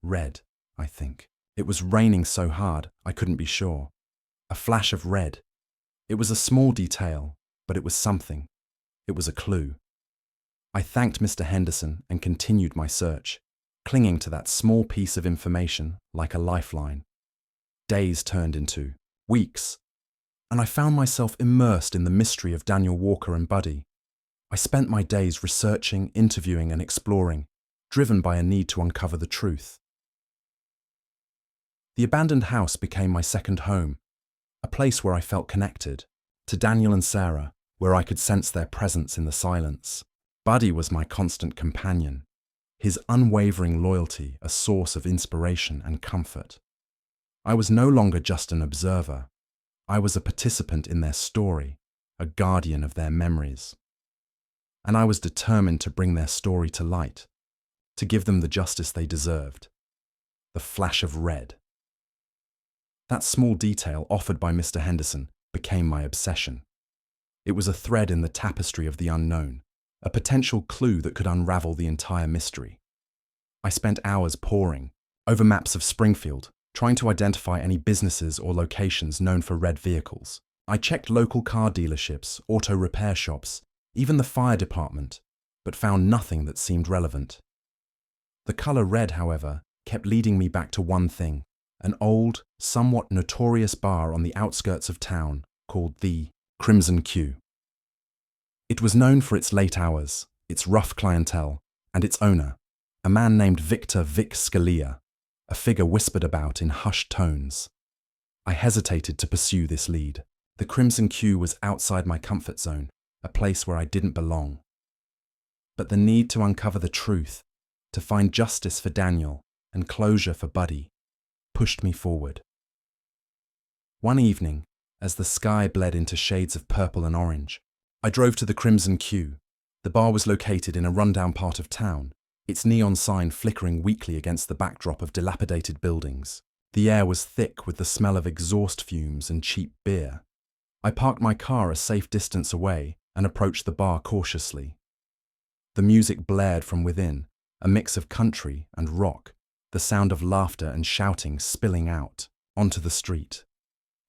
Red, I think. It was raining so hard I couldn't be sure. A flash of red. It was a small detail, but it was something. It was a clue. I thanked Mr. Henderson and continued my search, clinging to that small piece of information like a lifeline. Days turned into weeks, and I found myself immersed in the mystery of Daniel Walker and Buddy. I spent my days researching, interviewing, and exploring, driven by a need to uncover the truth. The abandoned house became my second home, a place where I felt connected, to Daniel and Sarah, where I could sense their presence in the silence. Buddy was my constant companion, his unwavering loyalty a source of inspiration and comfort. I was no longer just an observer. I was a participant in their story, a guardian of their memories. And I was determined to bring their story to light, to give them the justice they deserved. The flash of red. That small detail offered by Mr. Henderson became my obsession. It was a thread in the tapestry of the unknown, a potential clue that could unravel the entire mystery. I spent hours poring over maps of Springfield, trying to identify any businesses or locations known for red vehicles. I checked local car dealerships, auto repair shops, even the fire department, but found nothing that seemed relevant. The color red, however, kept leading me back to one thing, an old, somewhat notorious bar on the outskirts of town called the Crimson Q. It was known for its late hours, its rough clientele, and its owner, a man named Victor Vic Scalia, a figure whispered about in hushed tones. I hesitated to pursue this lead. The Crimson Q was outside my comfort zone, a place where I didn't belong. But the need to uncover the truth, to find justice for Daniel and closure for Buddy, pushed me forward. One evening, as the sky bled into shades of purple and orange, I drove to the Crimson Q. The bar was located in a rundown part of town, its neon sign flickering weakly against the backdrop of dilapidated buildings. The air was thick with the smell of exhaust fumes and cheap beer. I parked my car a safe distance away and approached the bar cautiously. The music blared from within, a mix of country and rock, the sound of laughter and shouting spilling out onto the street.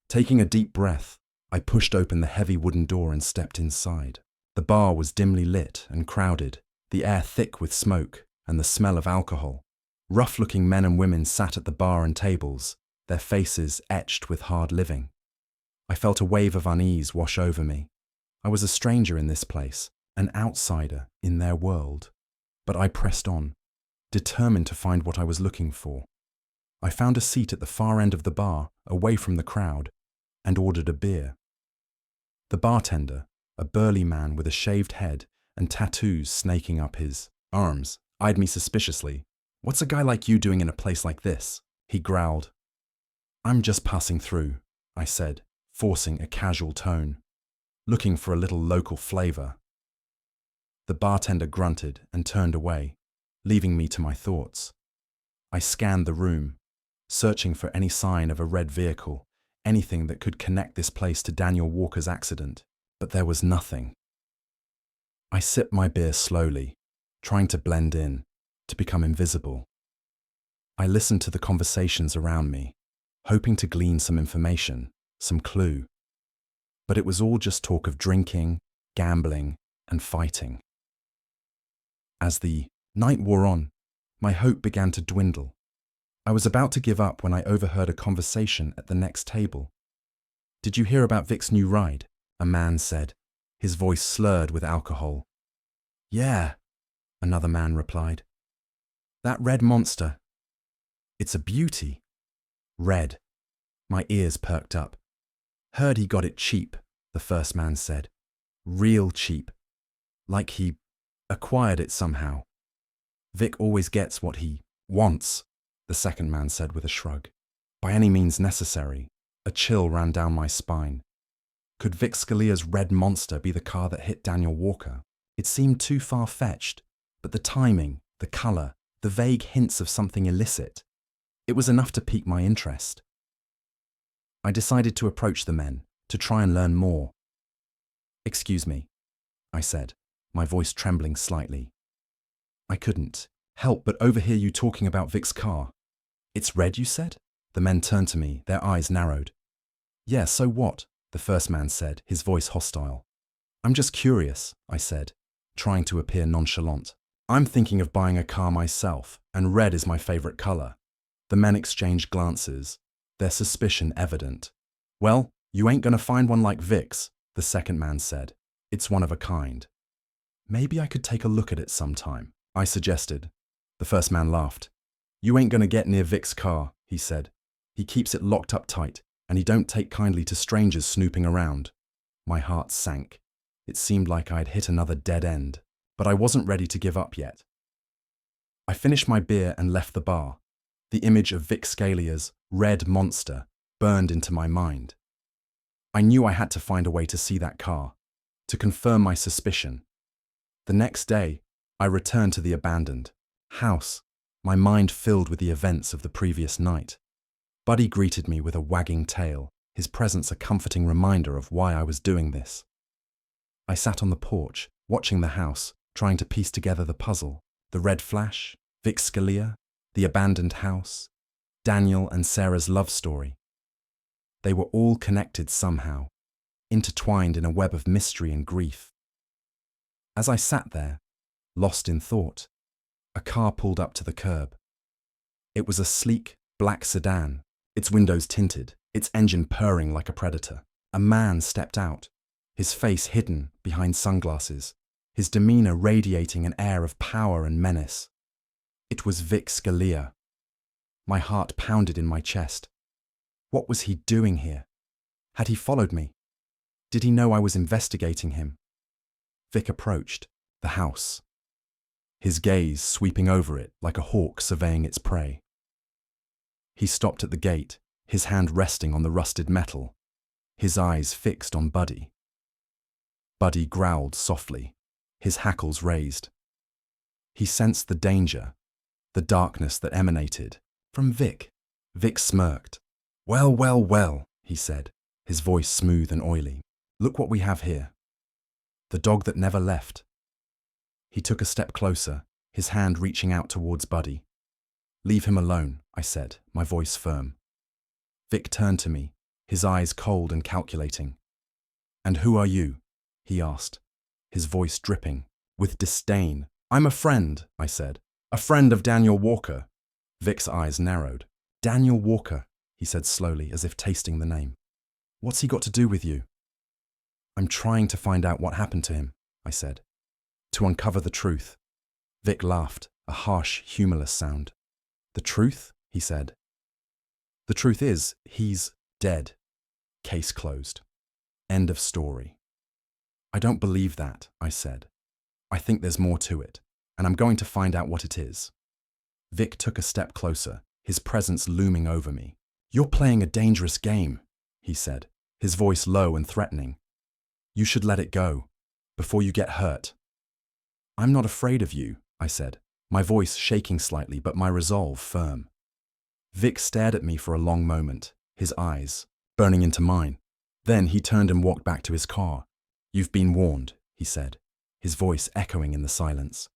Taking a deep breath, I pushed open the heavy wooden door and stepped inside. The bar was dimly lit and crowded, the air thick with smoke and the smell of alcohol. Rough-looking men and women sat at the bar and tables, their faces etched with hard living. I felt a wave of unease wash over me. I was a stranger in this place, an outsider in their world. But I pressed on, determined to find what I was looking for. I found a seat at the far end of the bar, away from the crowd, and ordered a beer. The bartender, a burly man with a shaved head and tattoos snaking up his arms, eyed me suspiciously. "What's a guy like you doing in a place like this?" he growled. "I'm just passing through," I said, forcing a casual tone, looking for a little local flavor. The bartender grunted and turned away, leaving me to my thoughts. I scanned the room, searching for any sign of a red vehicle, anything that could connect this place to Daniel Walker's accident, but there was nothing. I sipped my beer slowly, trying to blend in, to become invisible. I listened to the conversations around me, hoping to glean some information, some clue. But it was all just talk of drinking, gambling, and fighting. As the night wore on, my hope began to dwindle. I was about to give up when I overheard a conversation at the next table. "Did you hear about Vic's new ride?" a man said, his voice slurred with alcohol. "Yeah," another man replied. "That red monster. It's a beauty." Red. My ears perked up. "Heard he got it cheap," the first man said. "Real cheap. Like he acquired it somehow." "Vic always gets what he wants," the second man said with a shrug. By any means necessary, a chill ran down my spine. Could Vic Scalia's red monster be the car that hit Daniel Walker? It seemed too far-fetched, but the timing, the color, the vague hints of something illicit, it was enough to pique my interest. I decided to approach the men, to try and learn more. "Excuse me," I said, my voice trembling slightly. "I couldn't help but overhear you talking about Vic's car." "It's red, you said?" The men turned to me, their eyes narrowed. "Yeah, so what?" the first man said, his voice hostile. "I'm just curious," I said, trying to appear nonchalant. "I'm thinking of buying a car myself, and red is my favorite color." The men exchanged glances, their suspicion evident. "Well, you ain't gonna find one like Vic's," the second man said. "It's one of a kind." Maybe I could take a look at it sometime, I suggested. The first man laughed. You ain't gonna get near Vic's car, he said. He keeps it locked up tight, and he don't take kindly to strangers snooping around. My heart sank. It seemed like I'd hit another dead end, but I wasn't ready to give up yet. I finished my beer and left the bar. The image of Vic Scalia's red monster burned into my mind. I knew I had to find a way to see that car, to confirm my suspicion. The next day, I returned to the abandoned house, my mind filled with the events of the previous night. Buddy greeted me with a wagging tail, his presence a comforting reminder of why I was doing this. I sat on the porch, watching the house, trying to piece together the puzzle. The red flash, Vic Scalia, the abandoned house, Daniel and Sarah's love story. They were all connected somehow, intertwined in a web of mystery and grief. As I sat there, lost in thought, a car pulled up to the curb. It was a sleek, black sedan, its windows tinted, its engine purring like a predator. A man stepped out, his face hidden behind sunglasses, his demeanor radiating an air of power and menace. It was Vic Scalia. My heart pounded in my chest. What was he doing here? Had he followed me? Did he know I was investigating him? Vic approached the house, his gaze sweeping over it like a hawk surveying its prey. He stopped at the gate, his hand resting on the rusted metal, his eyes fixed on Buddy. Buddy growled softly, his hackles raised. He sensed the danger, the darkness that emanated from Vic. Vic smirked. Well, well, well, he said, his voice smooth and oily. Look what we have here. The dog that never left. He took a step closer, his hand reaching out towards Buddy. Leave him alone, I said, my voice firm. Vic turned to me, his eyes cold and calculating. And who are you? He asked, his voice dripping with disdain. I'm a friend, I said. A friend of Daniel Walker. Vic's eyes narrowed. Daniel Walker, he said slowly, as if tasting the name. What's he got to do with you? I'm trying to find out what happened to him, I said. To uncover the truth. Vic laughed, a harsh, humorless sound. The truth? He said. The truth is, he's dead. Case closed. End of story. I don't believe that, I said. I think there's more to it, and I'm going to find out what it is. Vic took a step closer, his presence looming over me. You're playing a dangerous game, he said, his voice low and threatening. You should let it go, before you get hurt. I'm not afraid of you, I said, my voice shaking slightly but my resolve firm. Vic stared at me for a long moment, his eyes burning into mine. Then he turned and walked back to his car. You've been warned, he said, his voice echoing in the silence.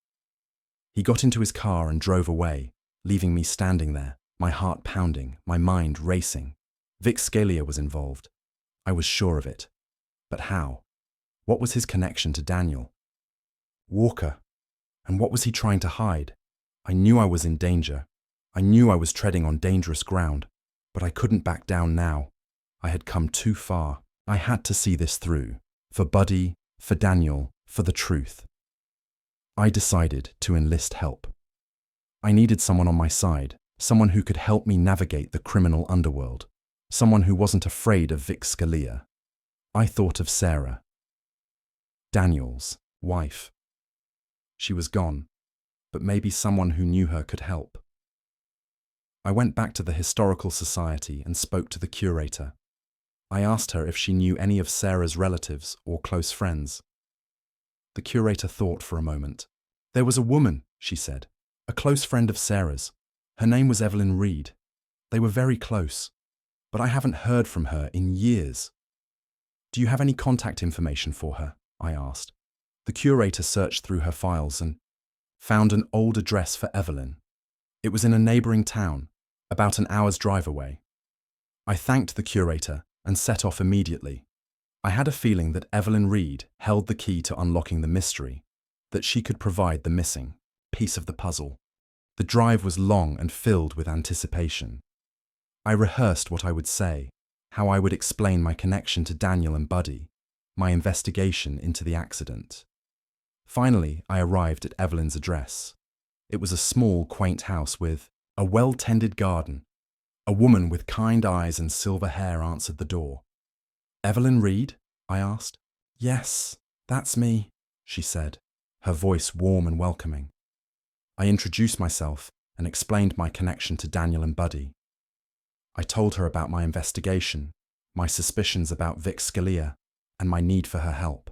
He got into his car and drove away, leaving me standing there, my heart pounding, my mind racing. Vic Scalia was involved. I was sure of it. But how? What was his connection to Daniel? Walker. And what was he trying to hide? I knew I was in danger. I knew I was treading on dangerous ground, but I couldn't back down now. I had come too far. I had to see this through. For Buddy, for Daniel, for the truth. I decided to enlist help. I needed someone on my side, someone who could help me navigate the criminal underworld, someone who wasn't afraid of Vic Scalia. I thought of Sarah, Daniel's wife. She was gone, but maybe someone who knew her could help. I went back to the Historical Society and spoke to the curator. I asked her if she knew any of Sarah's relatives or close friends. The curator thought for a moment. There was a woman, she said, a close friend of Sarah's. Her name was Evelyn Reed. They were very close, but I haven't heard from her in years. Do you have any contact information for her? I asked. The curator searched through her files and found an old address for Evelyn. It was in a neighboring town, about an hour's drive away. I thanked the curator and set off immediately. I had a feeling that Evelyn Reed held the key to unlocking the mystery, that she could provide the missing piece of the puzzle. The drive was long and filled with anticipation. I rehearsed what I would say, how I would explain my connection to Daniel and Buddy, my investigation into the accident. Finally, I arrived at Evelyn's address. It was a small, quaint house with a well-tended garden. A woman with kind eyes and silver hair answered the door. "Evelyn Reed?" I asked. "Yes, that's me," she said, her voice warm and welcoming. I introduced myself and explained my connection to Daniel and Buddy. I told her about my investigation, my suspicions about Vic Scalia, and my need for her help.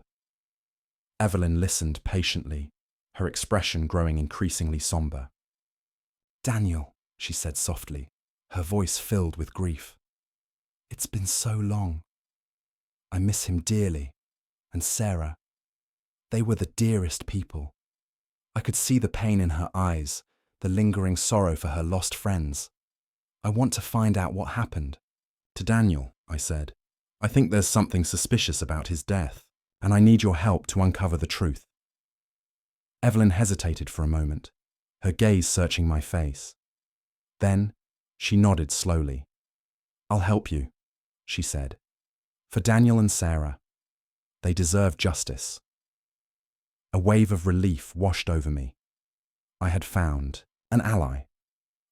Evelyn listened patiently, her expression growing increasingly somber. "Daniel," she said softly, her voice filled with grief. "It's been so long. I miss him dearly, and Sarah. They were the dearest people. I could see the pain in her eyes, the lingering sorrow for her lost friends. I want to find out what happened." "To Daniel," I said, "I think there's something suspicious about his death, and I need your help to uncover the truth." Evelyn hesitated for a moment, her gaze searching my face. Then she nodded slowly. "I'll help you," she said. "For Daniel and Sarah. They deserve justice." A wave of relief washed over me. I had found an ally,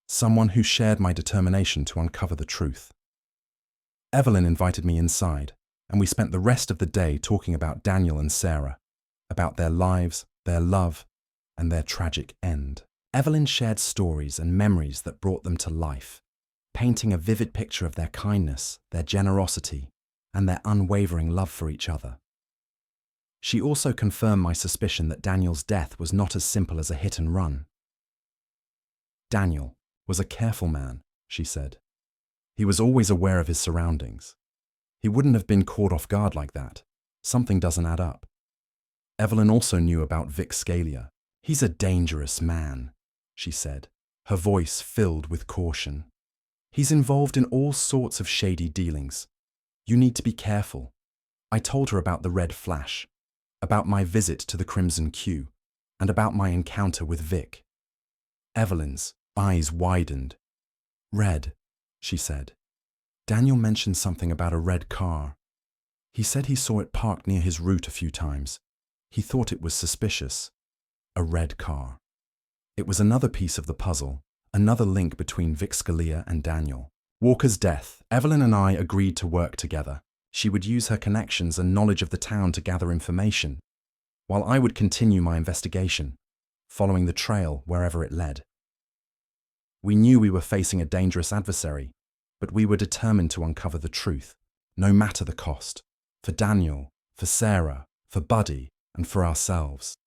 someone who shared my determination to uncover the truth. Evelyn invited me inside, and we spent the rest of the day talking about Daniel and Sarah, about their lives, their love, and their tragic end. Evelyn shared stories and memories that brought them to life, painting a vivid picture of their kindness, their generosity, and their unwavering love for each other. She also confirmed my suspicion that Daniel's death was not as simple as a hit and run. "Daniel was a careful man," she said. "He was always aware of his surroundings. He wouldn't have been caught off guard like that. Something doesn't add up." Evelyn also knew about Vic Scalia. "He's a dangerous man," she said, her voice filled with caution. "He's involved in all sorts of shady dealings. You need to be careful." I told her about the red flash, about my visit to the Crimson Q, and about my encounter with Vic. Evelyn's eyes widened. "Red," she said. "Daniel mentioned something about a red car. He said he saw it parked near his route a few times. He thought it was suspicious. A red car." It was another piece of the puzzle, another link between Vic Scalia and Daniel. Walker's death. Evelyn and I agreed to work together. She would use her connections and knowledge of the town to gather information, while I would continue my investigation, following the trail wherever it led. We knew we were facing a dangerous adversary, but we were determined to uncover the truth, no matter the cost, for Daniel, for Sarah, for Buddy, and for ourselves.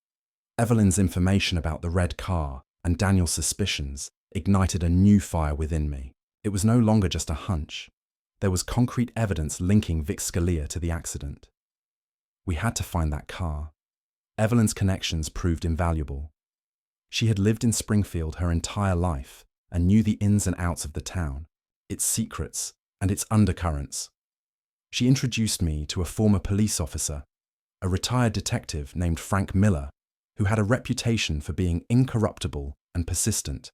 Evelyn's information about the red car and Daniel's suspicions ignited a new fire within me. It was no longer just a hunch. There was concrete evidence linking Vic Scalia to the accident. We had to find that car. Evelyn's connections proved invaluable. She had lived in Springfield her entire life and knew the ins and outs of the town, its secrets and its undercurrents. She introduced me to a former police officer, a retired detective named Frank Miller, who had a reputation for being incorruptible and persistent.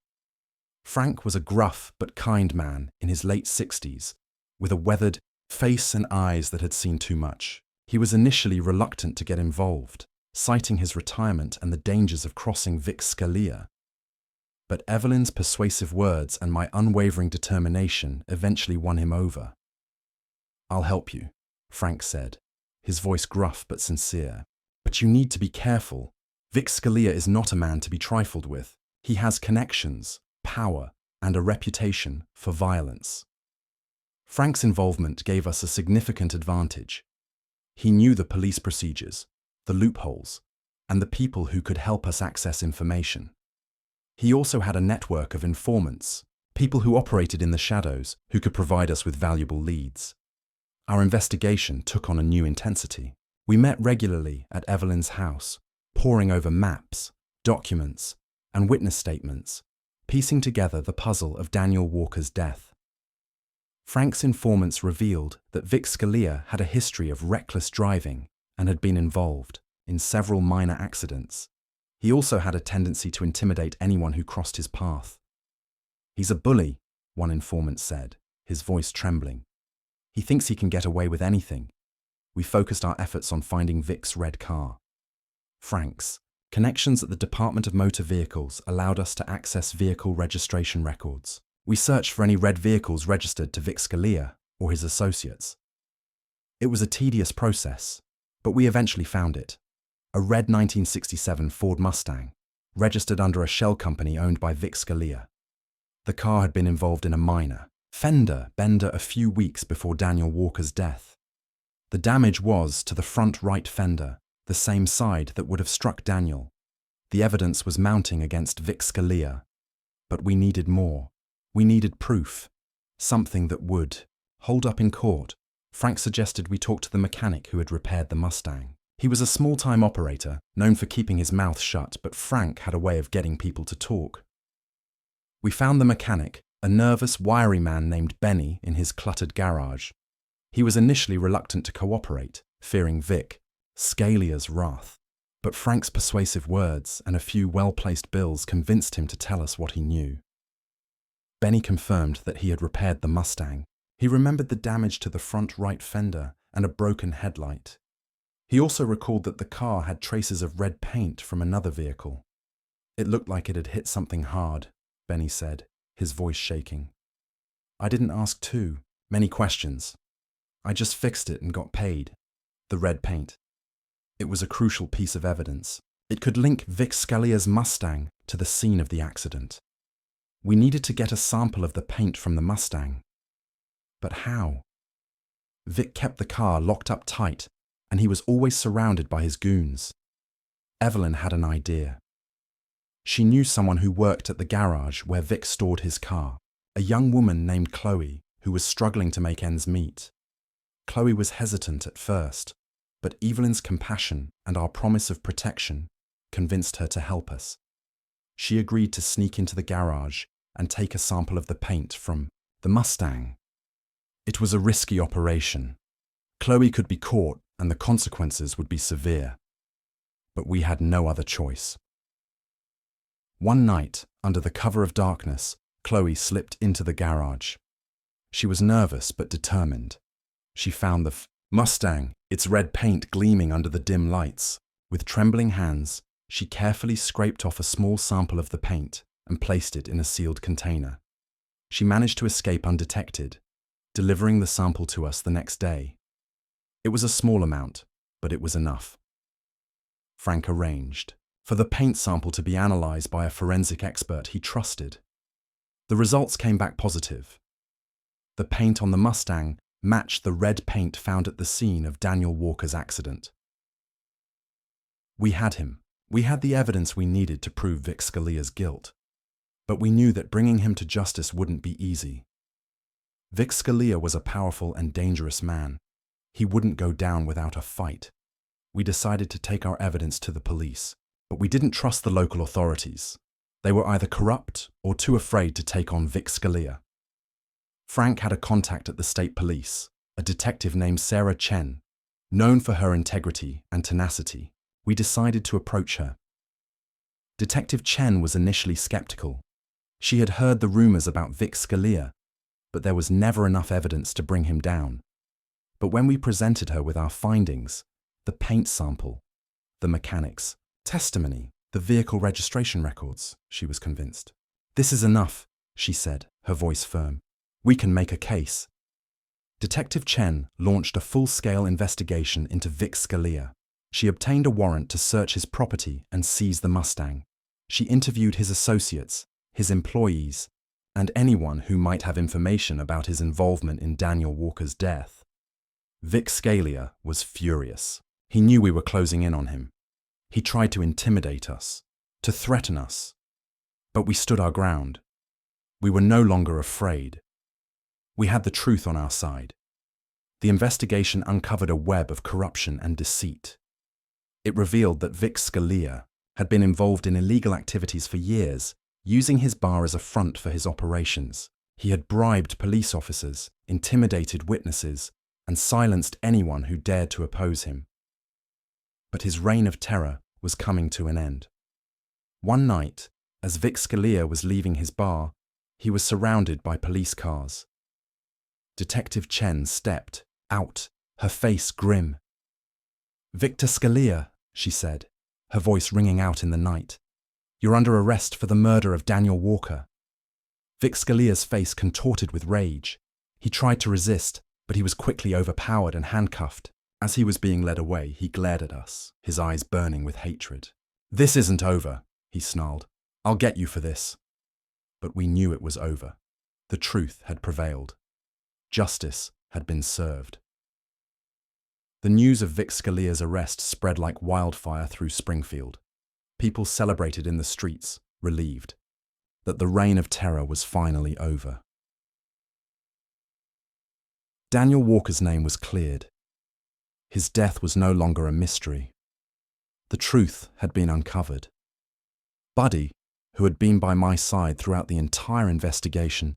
Frank was a gruff but kind man in his late 60s, with a weathered face and eyes that had seen too much. He was initially reluctant to get involved, citing his retirement and the dangers of crossing Vic Scalia. But Evelyn's persuasive words and my unwavering determination eventually won him over. "I'll help you," Frank said, his voice gruff but sincere. "But you need to be careful. Vic Scalia is not a man to be trifled with. He has connections, power, and a reputation for violence." Frank's involvement gave us a significant advantage. He knew the police procedures, the loopholes, and the people who could help us access information. He also had a network of informants, people who operated in the shadows who could provide us with valuable leads. Our investigation took on a new intensity. We met regularly at Evelyn's house, poring over maps, documents, and witness statements, piecing together the puzzle of Daniel Walker's death. Frank's informants revealed that Vic Scalia had a history of reckless driving and had been involved in several minor accidents. He also had a tendency to intimidate anyone who crossed his path. "He's a bully," one informant said, his voice trembling. "He thinks he can get away with anything." We focused our efforts on finding Vic's red car. Frank's Connections at the Department of Motor Vehicles allowed us to access vehicle registration records. We searched for any red vehicles registered to Vic Scalia or his associates. It was a tedious process, but we eventually found it. A red 1967 Ford Mustang, registered under a shell company owned by Vic Scalia. The car had been involved in a minor fender bender a few weeks before Daniel Walker's death. The damage was to the front right fender, the same side that would have struck Daniel. The evidence was mounting against Vic Scalia, but we needed more. We needed proof, something that would hold up in court. Frank suggested we talk to the mechanic who had repaired the Mustang. He was a small-time operator, known for keeping his mouth shut, but Frank had a way of getting people to talk. We found the mechanic, a nervous, wiry man named Benny, in his cluttered garage. He was initially reluctant to cooperate, fearing Vic Scalia's wrath. But Frank's persuasive words and a few well-placed bills convinced him to tell us what he knew. Benny confirmed that he had repaired the Mustang. He remembered the damage to the front right fender and a broken headlight. He also recalled that the car had traces of red paint from another vehicle. It looked like it had hit something hard, Benny said, his voice shaking. I didn't ask too many questions. I just fixed it and got paid. The red paint. It was a crucial piece of evidence. It could link Vic Scalia's Mustang to the scene of the accident. We needed to get a sample of the paint from the Mustang. But how? Vic kept the car locked up tight, and he was always surrounded by his goons. Evelyn had an idea. She knew someone who worked at the garage where Vic stored his car, a young woman named Chloe who was struggling to make ends meet. Chloe was hesitant at first, but Evelyn's compassion and our promise of protection convinced her to help us. She agreed to sneak into the garage and take a sample of the paint from the Mustang. It was a risky operation. Chloe could be caught and the consequences would be severe. But we had no other choice. One night, under the cover of darkness, Chloe slipped into the garage. She was nervous but determined. She found the Mustang, its red paint gleaming under the dim lights. With trembling hands, she carefully scraped off a small sample of the paint and placed it in a sealed container. She managed to escape undetected, delivering the sample to us the next day. It was a small amount, but it was enough. Frank arranged for the paint sample to be analyzed by a forensic expert he trusted. The results came back positive. The paint on the Mustang matched the red paint found at the scene of Daniel Walker's accident. We had him. We had the evidence we needed to prove Vic Scalia's guilt. But we knew that bringing him to justice wouldn't be easy. Vic Scalia was a powerful and dangerous man. He wouldn't go down without a fight. We decided to take our evidence to the police, but we didn't trust the local authorities. They were either corrupt or too afraid to take on Vic Scalia. Frank had a contact at the state police, a detective named Sarah Chen, known for her integrity and tenacity. We decided to approach her. Detective Chen was initially skeptical. She had heard the rumors about Vic Scalia, but there was never enough evidence to bring him down. But when we presented her with our findings, the paint sample, the mechanics, testimony, the vehicle registration records, she was convinced. This is enough, she said, her voice firm. We can make a case. Detective Chen launched a full-scale investigation into Vic Scalia. She obtained a warrant to search his property and seize the Mustang. She interviewed his associates, his employees, and anyone who might have information about his involvement in Daniel Walker's death. Vic Scalia was furious. He knew we were closing in on him. He tried to intimidate us, to threaten us. But we stood our ground. We were no longer afraid. We had the truth on our side. The investigation uncovered a web of corruption and deceit. It revealed that Vic Scalia had been involved in illegal activities for years, using his bar as a front for his operations. He had bribed police officers, intimidated witnesses, and silenced anyone who dared to oppose him. But his reign of terror was coming to an end. One night, as Vic Scalia was leaving his bar, he was surrounded by police cars. Detective Chen stepped out, her face grim. "Victor Scalia," she said, her voice ringing out in the night. "You're under arrest for the murder of Daniel Walker." Vic Scalia's face contorted with rage. He tried to resist, but he was quickly overpowered and handcuffed. As he was being led away, he glared at us, his eyes burning with hatred. "This isn't over," he snarled. "I'll get you for this." But we knew it was over. The truth had prevailed. Justice had been served. The news of Vic Scalia's arrest spread like wildfire through Springfield. People celebrated in the streets, relieved that the reign of terror was finally over. Daniel Walker's name was cleared. His death was no longer a mystery. The truth had been uncovered. Buddy, who had been by my side throughout the entire investigation,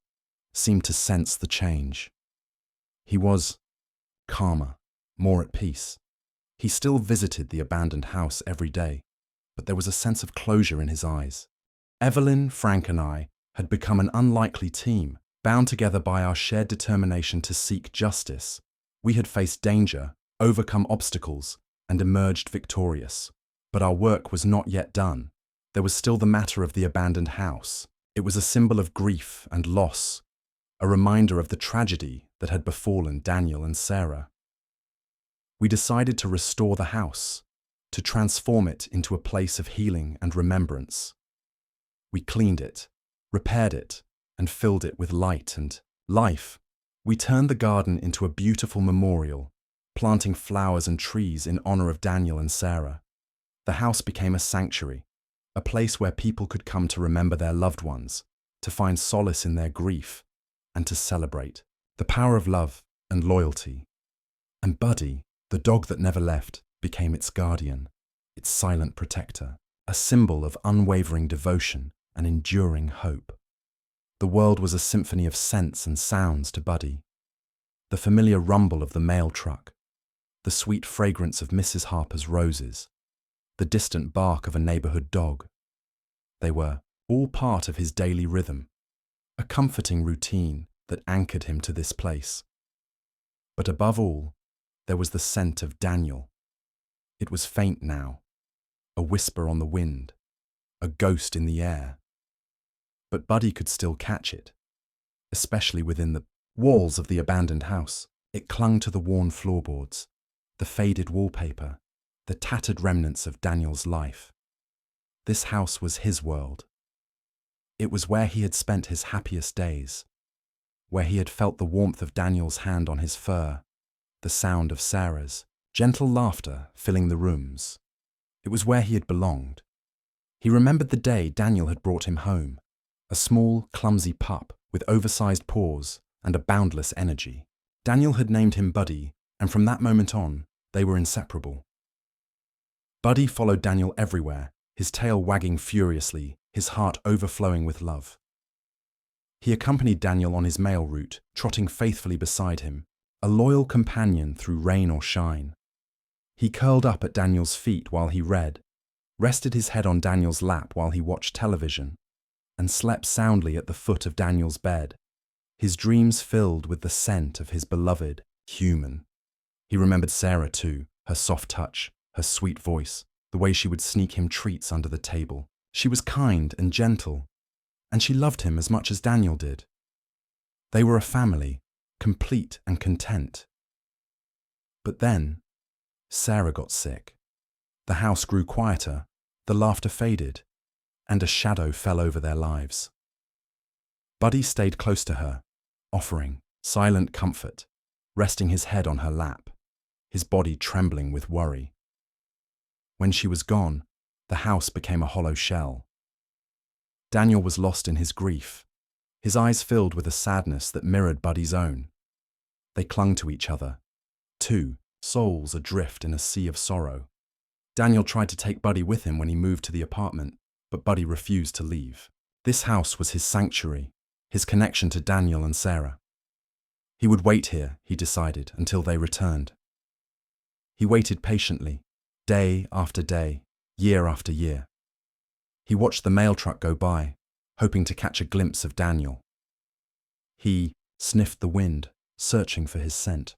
seemed to sense the change. He was calmer, more at peace. He still visited the abandoned house every day, but there was a sense of closure in his eyes. Evelyn, Frank, and I had become an unlikely team, bound together by our shared determination to seek justice. We had faced danger, overcome obstacles, and emerged victorious. But our work was not yet done. There was still the matter of the abandoned house. It was a symbol of grief and loss, a reminder of the tragedy that had befallen Daniel and Sarah. We decided to restore the house, to transform it into a place of healing and remembrance. We cleaned it, repaired it, and filled it with light and life. We turned the garden into a beautiful memorial, planting flowers and trees in honor of Daniel and Sarah. The house became a sanctuary, a place where people could come to remember their loved ones, to find solace in their grief, and to celebrate the power of love and loyalty. And Buddy, the dog that never left, became its guardian, its silent protector, a symbol of unwavering devotion and enduring hope. The world was a symphony of scents and sounds to Buddy. The familiar rumble of the mail truck, the sweet fragrance of Mrs. Harper's roses, the distant bark of a neighborhood dog. They were all part of his daily rhythm, a comforting routine that anchored him to this place. But above all, there was the scent of Daniel. It was faint now, a whisper on the wind, a ghost in the air. But Buddy could still catch it, especially within the walls of the abandoned house. It clung to the worn floorboards, the faded wallpaper, the tattered remnants of Daniel's life. This house was his world. It was where he had spent his happiest days, where he had felt the warmth of Daniel's hand on his fur, the sound of Sarah's gentle laughter filling the rooms. It was where he had belonged. He remembered the day Daniel had brought him home, a small, clumsy pup with oversized paws and a boundless energy. Daniel had named him Buddy, and from that moment on, they were inseparable. Buddy followed Daniel everywhere, his tail wagging furiously, his heart overflowing with love. He accompanied Daniel on his mail route, trotting faithfully beside him, a loyal companion through rain or shine. He curled up at Daniel's feet while he read, rested his head on Daniel's lap while he watched television, and slept soundly at the foot of Daniel's bed, his dreams filled with the scent of his beloved human. He remembered Sarah too, her soft touch, her sweet voice, the way she would sneak him treats under the table. She was kind and gentle, and she loved him as much as Daniel did. They were a family, complete and content. But then, Sarah got sick. The house grew quieter, the laughter faded, and a shadow fell over their lives. Buddy stayed close to her, offering silent comfort, resting his head on her lap, his body trembling with worry. When she was gone, the house became a hollow shell. Daniel was lost in his grief, his eyes filled with a sadness that mirrored Buddy's own. They clung to each other, two souls adrift in a sea of sorrow. Daniel tried to take Buddy with him when he moved to the apartment, but Buddy refused to leave. This house was his sanctuary, his connection to Daniel and Sarah. He would wait here, he decided, until they returned. He waited patiently, day after day, year after year. He watched the mail truck go by, hoping to catch a glimpse of Daniel. He sniffed the wind, searching for his scent.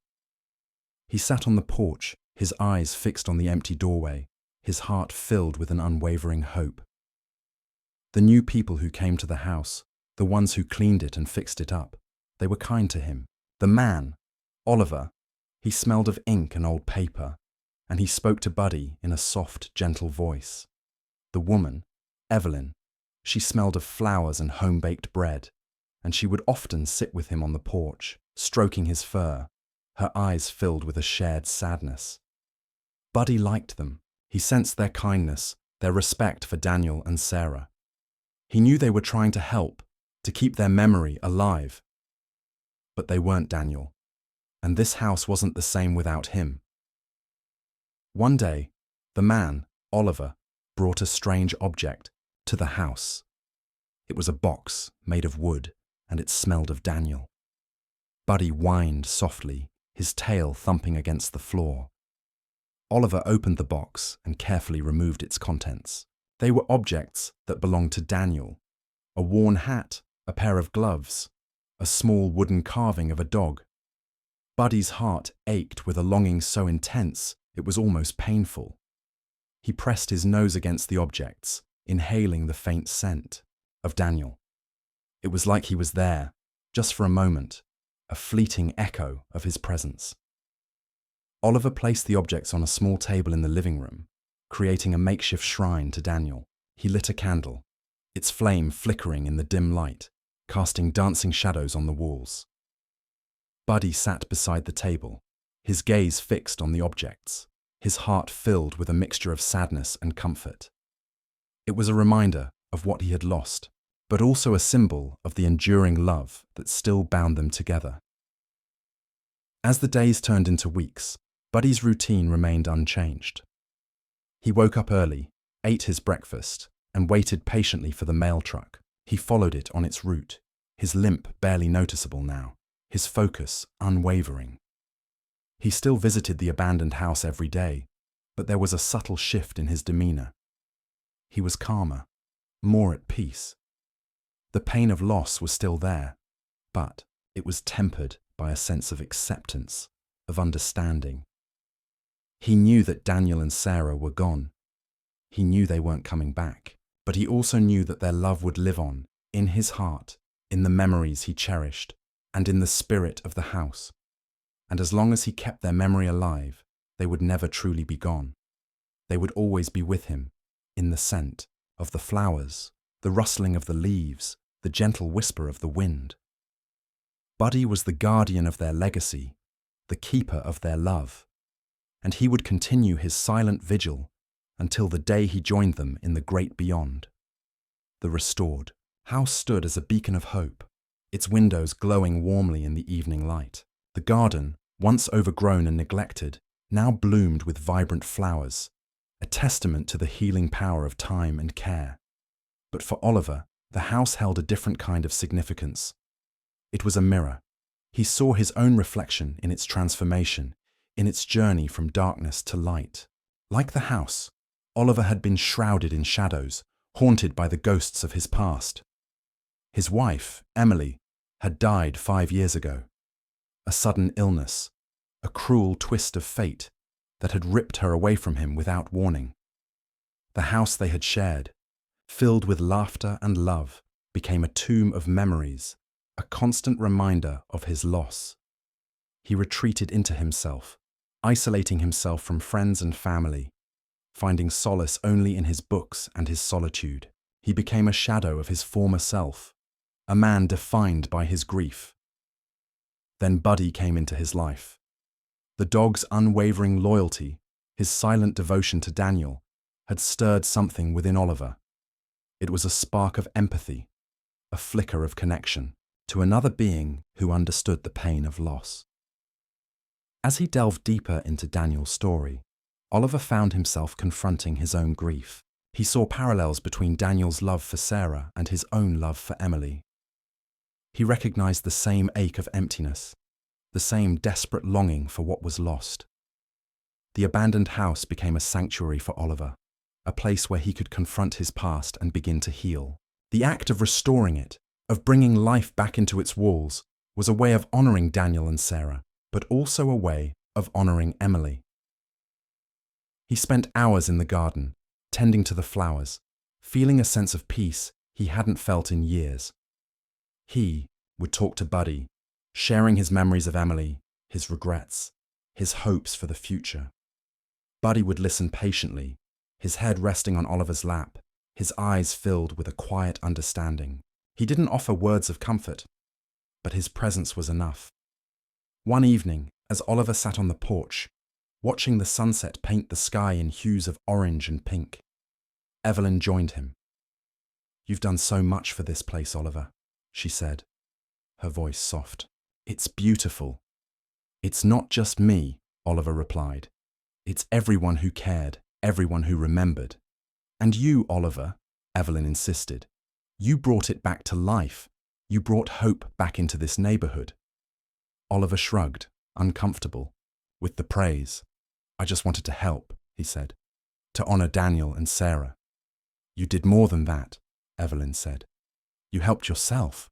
He sat on the porch, his eyes fixed on the empty doorway, his heart filled with an unwavering hope. The new people who came to the house, the ones who cleaned it and fixed it up, they were kind to him. The man, Oliver, he smelled of ink and old paper, and he spoke to Buddy in a soft, gentle voice. The woman, Evelyn, she smelled of flowers and home-baked bread, and she would often sit with him on the porch, stroking his fur, her eyes filled with a shared sadness. Buddy liked them. He sensed their kindness, their respect for Daniel and Sarah. He knew they were trying to help, to keep their memory alive. But they weren't Daniel, and this house wasn't the same without him. One day, the man, Oliver, brought a strange object to the house. It was a box made of wood, and it smelled of Daniel. Buddy whined softly, his tail thumping against the floor. Oliver opened the box and carefully removed its contents. They were objects that belonged to Daniel: a worn hat, a pair of gloves, a small wooden carving of a dog. Buddy's heart ached with a longing so intense it was almost painful. He pressed his nose against the objects, inhaling the faint scent of Daniel. It was like he was there, just for a moment, a fleeting echo of his presence. Oliver placed the objects on a small table in the living room, creating a makeshift shrine to Daniel. He lit a candle, its flame flickering in the dim light, casting dancing shadows on the walls. Buddy sat beside the table, his gaze fixed on the objects, his heart filled with a mixture of sadness and comfort. It was a reminder of what he had lost, but also a symbol of the enduring love that still bound them together. As the days turned into weeks, Buddy's routine remained unchanged. He woke up early, ate his breakfast, and waited patiently for the mail truck. He followed it on its route, his limp barely noticeable now, his focus unwavering. He still visited the abandoned house every day, but there was a subtle shift in his demeanor. He was calmer, more at peace. The pain of loss was still there, but it was tempered by a sense of acceptance, of understanding. He knew that Daniel and Sarah were gone. He knew they weren't coming back, but he also knew that their love would live on, in his heart, in the memories he cherished, and in the spirit of the house. And as long as he kept their memory alive, they would never truly be gone. They would always be with him, in the scent of the flowers, the rustling of the leaves, the gentle whisper of the wind. Buddy was the guardian of their legacy, the keeper of their love, and he would continue his silent vigil until the day he joined them in the great beyond. The restored house stood as a beacon of hope, its windows glowing warmly in the evening light. The garden, once overgrown and neglected, now bloomed with vibrant flowers, a testament to the healing power of time and care. But for Oliver, the house held a different kind of significance. It was a mirror. He saw his own reflection in its transformation, in its journey from darkness to light. Like the house, Oliver had been shrouded in shadows, haunted by the ghosts of his past. His wife, Emily, had died 5 years ago. A sudden illness, a cruel twist of fate that had ripped her away from him without warning. The house they had shared, filled with laughter and love, became a tomb of memories, a constant reminder of his loss. He retreated into himself, isolating himself from friends and family, finding solace only in his books and his solitude. He became a shadow of his former self, a man defined by his grief. Then Buddy came into his life. The dog's unwavering loyalty, his silent devotion to Daniel, had stirred something within Oliver. It was a spark of empathy, a flicker of connection to another being who understood the pain of loss. As he delved deeper into Daniel's story, Oliver found himself confronting his own grief. He saw parallels between Daniel's love for Sarah and his own love for Emily. He recognized the same ache of emptiness, the same desperate longing for what was lost. The abandoned house became a sanctuary for Oliver, a place where he could confront his past and begin to heal. The act of restoring it, of bringing life back into its walls, was a way of honoring Daniel and Sarah, but also a way of honoring Emily. He spent hours in the garden, tending to the flowers, feeling a sense of peace he hadn't felt in years. He would talk to Buddy, sharing his memories of Emily, his regrets, his hopes for the future. Buddy would listen patiently, his head resting on Oliver's lap, his eyes filled with a quiet understanding. He didn't offer words of comfort, but his presence was enough. One evening, as Oliver sat on the porch, watching the sunset paint the sky in hues of orange and pink, Evelyn joined him. "You've done so much for this place, Oliver," she said, her voice soft. "It's beautiful." "It's not just me," Oliver replied. "It's everyone who cared, everyone who remembered." "And you, Oliver," Evelyn insisted. "You brought it back to life. You brought hope back into this neighborhood." Oliver shrugged, uncomfortable, with the praise. "I just wanted to help," he said, "to honor Daniel and Sarah." "You did more than that," Evelyn said. "You helped yourself."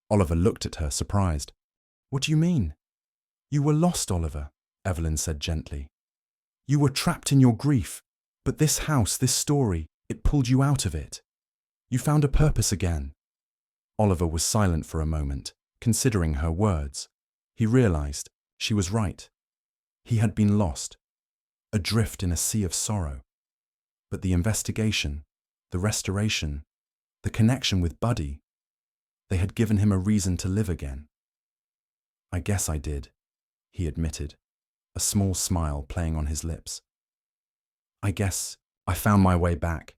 Oliver looked at her, surprised. "What do you mean?" "You were lost, Oliver," Evelyn said gently. "You were trapped in your grief, but this house, this story, it pulled you out of it. You found a purpose again." Oliver was silent for a moment, considering her words. He realized she was right. He had been lost, adrift in a sea of sorrow. But the investigation, the restoration, the connection with Buddy, they had given him a reason to live again. "I guess I did," he admitted, a small smile playing on his lips. "I guess I found my way back.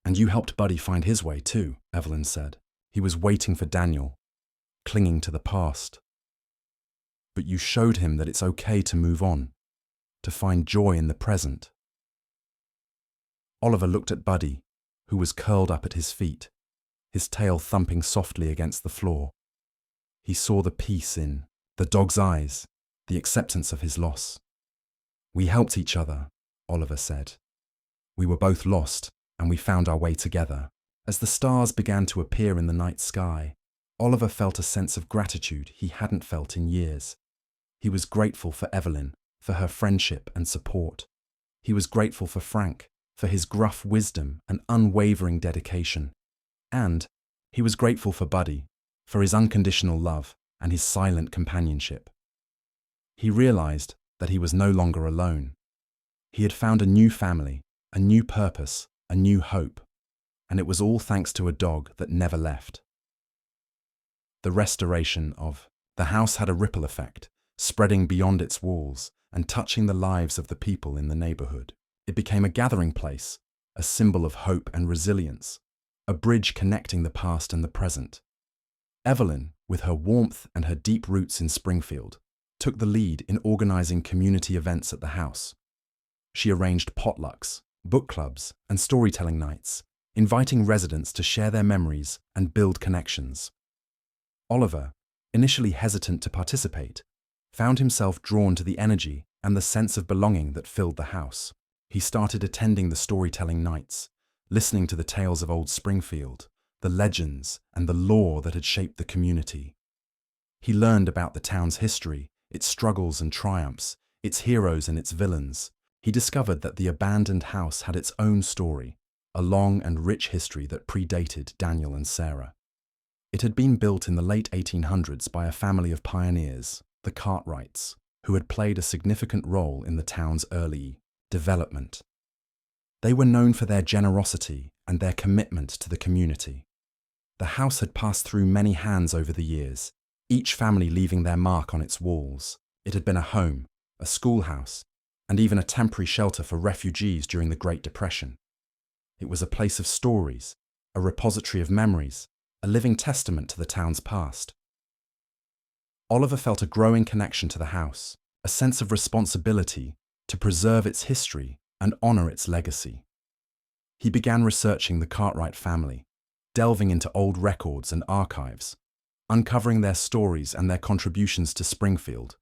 And you helped Buddy find his way too," Evelyn said. "He was waiting for Daniel, clinging to the past. But you showed him that it's okay to move on, to find joy in the present." Oliver looked at Buddy, who was curled up at his feet, his tail thumping softly against the floor. He saw the peace in the dog's eyes, the acceptance of his loss. "We helped each other," Oliver said. "We were both lost, and we found our way together." As the stars began to appear in the night sky, Oliver felt a sense of gratitude he hadn't felt in years. He was grateful for Evelyn, for her friendship and support. He was grateful for Frank, for his gruff wisdom and unwavering dedication. And he was grateful for Buddy, for his unconditional love and his silent companionship. He realized that he was no longer alone. He had found a new family, a new purpose, a new hope, and it was all thanks to a dog that never left. The restoration of the house had a ripple effect, spreading beyond its walls and touching the lives of the people in the neighborhood. It became a gathering place, a symbol of hope and resilience, a bridge connecting the past and the present. Evelyn, with her warmth and her deep roots in Springfield, took the lead in organizing community events at the house. She arranged potlucks, book clubs, and storytelling nights, inviting residents to share their memories and build connections. Oliver, initially hesitant to participate, found himself drawn to the energy and the sense of belonging that filled the house. He started attending the storytelling nights, listening to the tales of old Springfield, the legends and the lore that had shaped the community. He learned about the town's history, its struggles and triumphs, its heroes and its villains. He discovered that the abandoned house had its own story, a long and rich history that predated Daniel and Sarah. It had been built in the late 1800s by a family of pioneers, the Cartwrights, who had played a significant role in the town's early development. They were known for their generosity and their commitment to the community. The house had passed through many hands over the years, each family leaving their mark on its walls. It had been a home, a schoolhouse, and even a temporary shelter for refugees during the Great Depression. It was a place of stories, a repository of memories, a living testament to the town's past. Oliver felt a growing connection to the house, a sense of responsibility to preserve its history and honor its legacy. He began researching the Cartwright family, delving into old records and archives, uncovering their stories and their contributions to Springfield.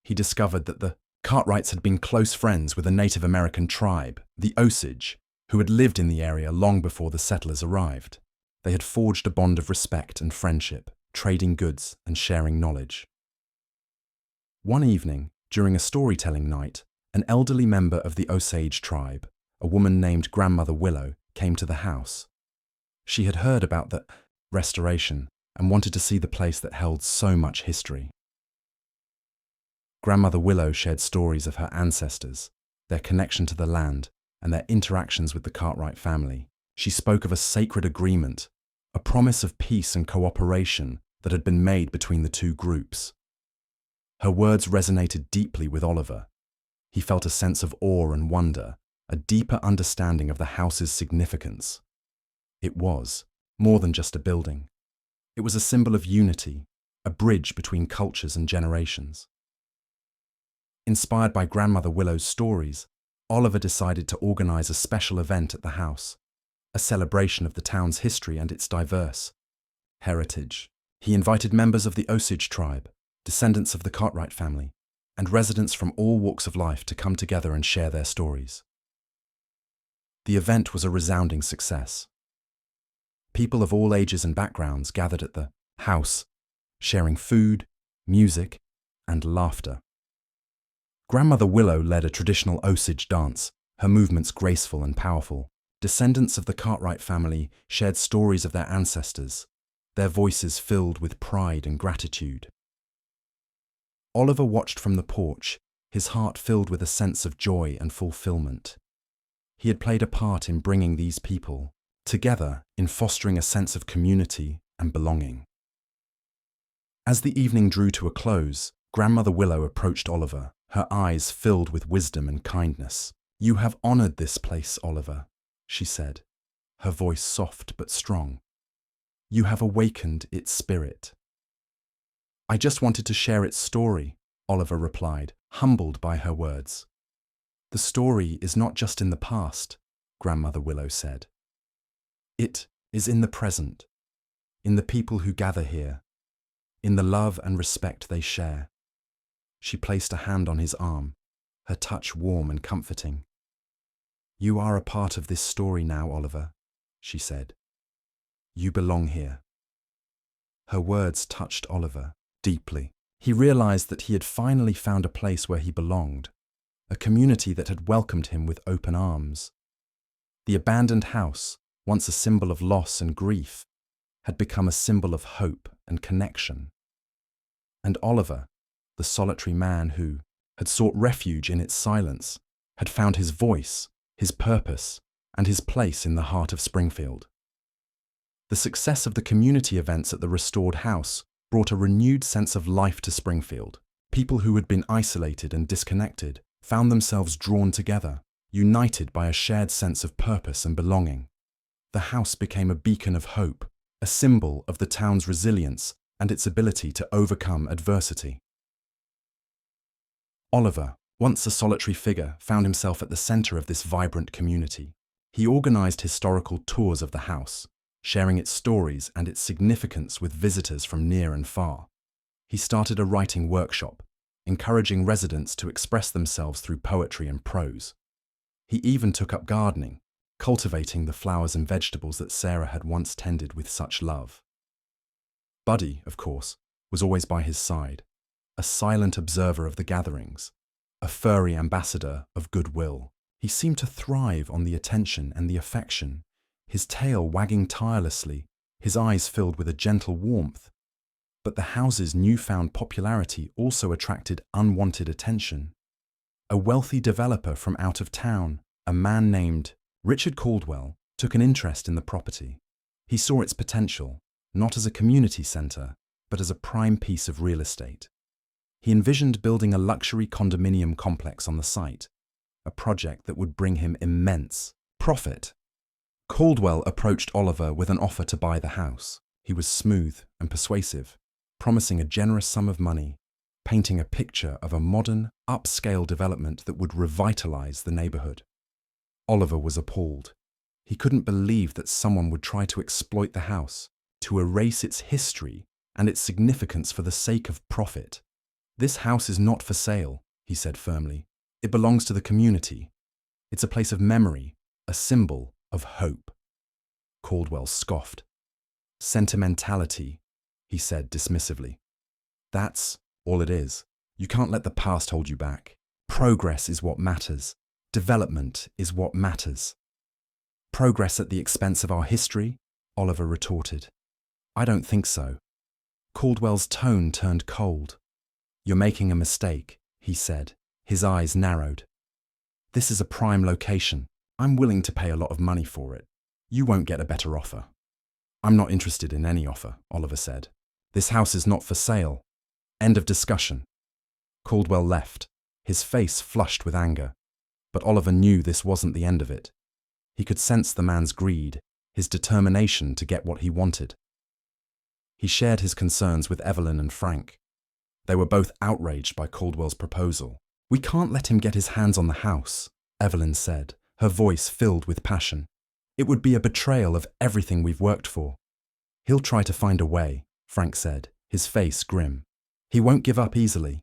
He discovered that the Cartwrights had been close friends with a Native American tribe, the Osage, who had lived in the area long before the settlers arrived. They had forged a bond of respect and friendship, trading goods and sharing knowledge. One evening, during a storytelling night, An elderly member of the Osage tribe, a woman named Grandmother Willow, came to the house. She had heard about the restoration and wanted to see the place that held so much history. Grandmother Willow shared stories of her ancestors, their connection to the land, and their interactions with the Cartwright family. She spoke of a sacred agreement, a promise of peace and cooperation that had been made between the two groups. Her words resonated deeply with Oliver. He felt a sense of awe and wonder, a deeper understanding of the house's significance. It was more than just a building. It was a symbol of unity, a bridge between cultures and generations. Inspired by Grandmother Willow's stories, Oliver decided to organize a special event at the house, a celebration of the town's history and its diverse heritage. He invited members of the Osage tribe, descendants of the Cartwright family, and residents from all walks of life to come together and share their stories. The event was a resounding success. People of all ages and backgrounds gathered at the house, sharing food, music, and laughter. Grandmother Willow led a traditional Osage dance, her movements graceful and powerful. Descendants of the Cartwright family shared stories of their ancestors, their voices filled with pride and gratitude. Oliver watched from the porch, his heart filled with a sense of joy and fulfillment. He had played a part in bringing these people together, in fostering a sense of community and belonging. As the evening drew to a close, Grandmother Willow approached Oliver, her eyes filled with wisdom and kindness. "You have honored this place, Oliver," she said, her voice soft but strong. "You have awakened its spirit." "I just wanted to share its story," Oliver replied, humbled by her words. "The story is not just in the past," Grandmother Willow said. "It is in the present, in the people who gather here, in the love and respect they share." She placed a hand on his arm, her touch warm and comforting. "You are a part of this story now, Oliver," she said. "You belong here." Her words touched Oliver deeply. He realized that he had finally found a place where he belonged, a community that had welcomed him with open arms. The abandoned house, once a symbol of loss and grief, had become a symbol of hope and connection. And Oliver, the solitary man who had sought refuge in its silence, had found his voice, his purpose, and his place in the heart of Springfield. The success of the community events at the restored house brought a renewed sense of life to Springfield. People who had been isolated and disconnected found themselves drawn together, united by a shared sense of purpose and belonging. The house became a beacon of hope, a symbol of the town's resilience and its ability to overcome adversity. Oliver, once a solitary figure, found himself at the center of this vibrant community. He organized historical tours of the house, sharing its stories and its significance with visitors from near and far. He started a writing workshop, encouraging residents to express themselves through poetry and prose. He even took up gardening, cultivating the flowers and vegetables that Sarah had once tended with such love. Buddy, of course, was always by his side, a silent observer of the gatherings, a furry ambassador of goodwill. He seemed to thrive on the attention and the affection, his tail wagging tirelessly, his eyes filled with a gentle warmth. But the house's newfound popularity also attracted unwanted attention. A wealthy developer from out of town, a man named Richard Caldwell, took an interest in the property. He saw its potential, not as a community center, but as a prime piece of real estate. He envisioned building a luxury condominium complex on the site, a project that would bring him immense profit. Caldwell approached Oliver with an offer to buy the house. He was smooth and persuasive, promising a generous sum of money, painting a picture of a modern, upscale development that would revitalize the neighborhood. Oliver was appalled. He couldn't believe that someone would try to exploit the house, to erase its history and its significance for the sake of profit. "This house is not for sale," he said firmly. "It belongs to the community. It's a place of memory, a symbol of hope." Caldwell scoffed. "Sentimentality," he said dismissively. "That's all it is. You can't let the past hold you back. Progress is what matters. Development is what matters. Progress at the expense of our history? Oliver retorted. I don't think so. Caldwell's tone turned cold. You're making a mistake, he said, his eyes narrowed. This is a prime location. I'm willing to pay a lot of money for it. You won't get a better offer. I'm not interested in any offer, Oliver said. This house is not for sale. End of discussion. Caldwell left, his face flushed with anger. But Oliver knew this wasn't the end of it. He could sense the man's greed, his determination to get what he wanted. He shared his concerns with Evelyn and Frank. They were both outraged by Caldwell's proposal. We can't let him get his hands on the house, Evelyn said, her voice filled with passion. It would be a betrayal of everything we've worked for. He'll try to find a way, Frank said, his face grim. He won't give up easily.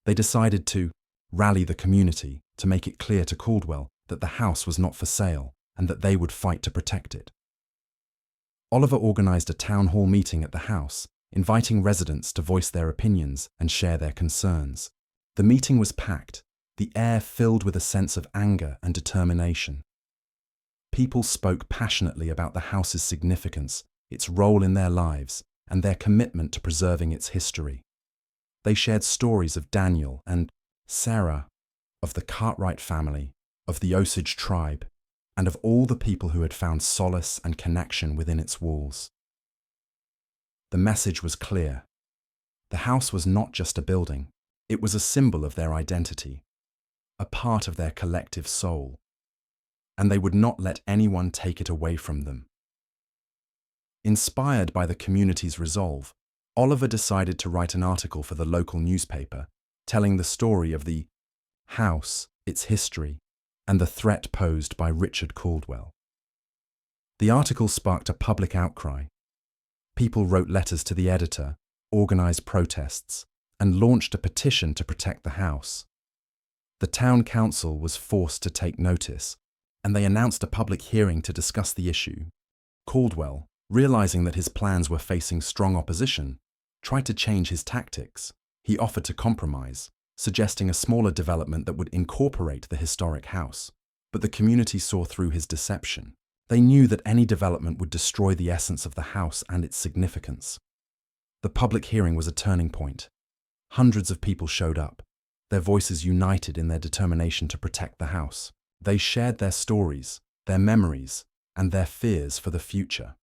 They decided to rally the community to make it clear to Caldwell that the house was not for sale and that they would fight to protect it. Oliver organized a town hall meeting at the house, inviting residents to voice their opinions and share their concerns. The meeting was packed, the air filled with a sense of anger and determination. People spoke passionately about the house's significance, its role in their lives, and their commitment to preserving its history. They shared stories of Daniel and Sarah, of the Cartwright family, of the Osage tribe, and of all the people who had found solace and connection within its walls. The message was clear. The house was not just a building, it was a symbol of their identity, a part of their collective soul, and they would not let anyone take it away from them. Inspired by the community's resolve, Oliver decided to write an article for the local newspaper, telling the story of the house, its history, and the threat posed by Richard Caldwell. The article sparked a public outcry. People wrote letters to the editor, organized protests, and launched a petition to protect the house. The town council was forced to take notice, and they announced a public hearing to discuss the issue. Caldwell, realizing that his plans were facing strong opposition, tried to change his tactics. He offered to compromise, suggesting a smaller development that would incorporate the historic house. But the community saw through his deception. They knew that any development would destroy the essence of the house and its significance. The public hearing was a turning point. Hundreds of people showed up, their voices united in their determination to protect the house. They shared their stories, their memories, and their fears for the future.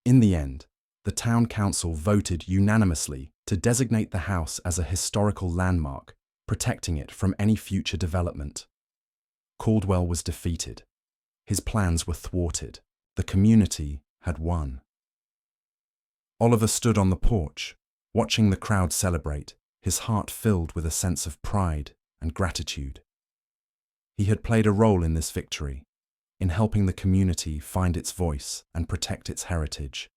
In the end, the town council voted unanimously to designate the house as a historical landmark, protecting it from any future development. Caldwell was defeated. His plans were thwarted. The community had won. Oliver stood on the porch, watching the crowd celebrate, his heart filled with a sense of pride and gratitude. He had played a role in this victory, in helping the community find its voice and protect its heritage.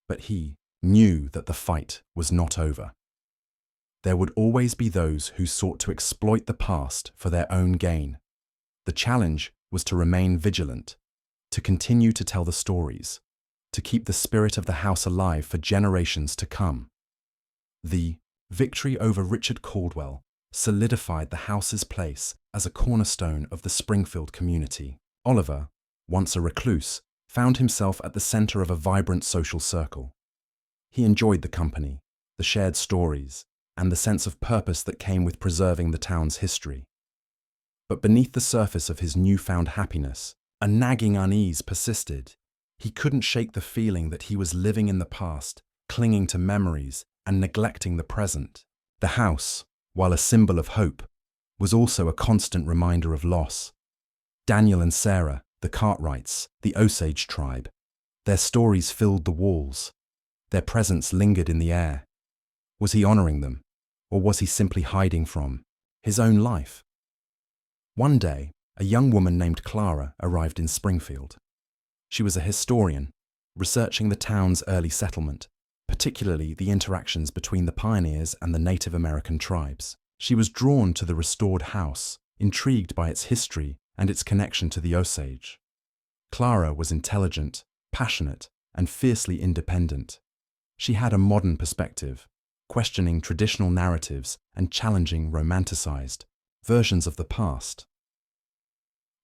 But he knew that the fight was not over. There would always be those who sought to exploit the past for their own gain. The challenge was to remain vigilant, to continue to tell the stories, to keep the spirit of the house alive for generations to come. The victory over Richard Caldwell solidified the house's place as a cornerstone of the Springfield community. Oliver, once a recluse, found himself at the center of a vibrant social circle. He enjoyed the company, the shared stories, and the sense of purpose that came with preserving the town's history. But beneath the surface of his newfound happiness, a nagging unease persisted. He couldn't shake the feeling that he was living in the past, clinging to memories, and neglecting the present. The house, while a symbol of hope, was also a constant reminder of loss. Daniel and Sarah, the Cartwrights, the Osage tribe, their stories filled the walls. Their presence lingered in the air. Was he honoring them, or was he simply hiding from his own life? One day, a young woman named Clara arrived in Springfield. She was a historian, researching the town's early settlement, particularly the interactions between the pioneers and the Native American tribes. She was drawn to the restored house, intrigued by its history and its connection to the Osage. Clara was intelligent, passionate, and fiercely independent. She had a modern perspective, questioning traditional narratives and challenging romanticized versions of the past.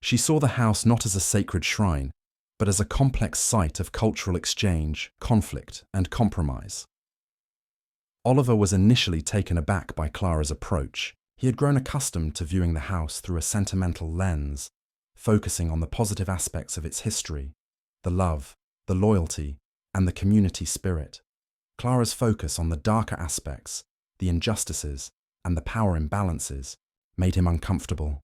She saw the house not as a sacred shrine, but as a complex site of cultural exchange, conflict, and compromise. Oliver was initially taken aback by Clara's approach. He had grown accustomed to viewing the house through a sentimental lens, focusing on the positive aspects of its history, the love, the loyalty, and the community spirit. Clara's focus on the darker aspects, the injustices, and the power imbalances made him uncomfortable.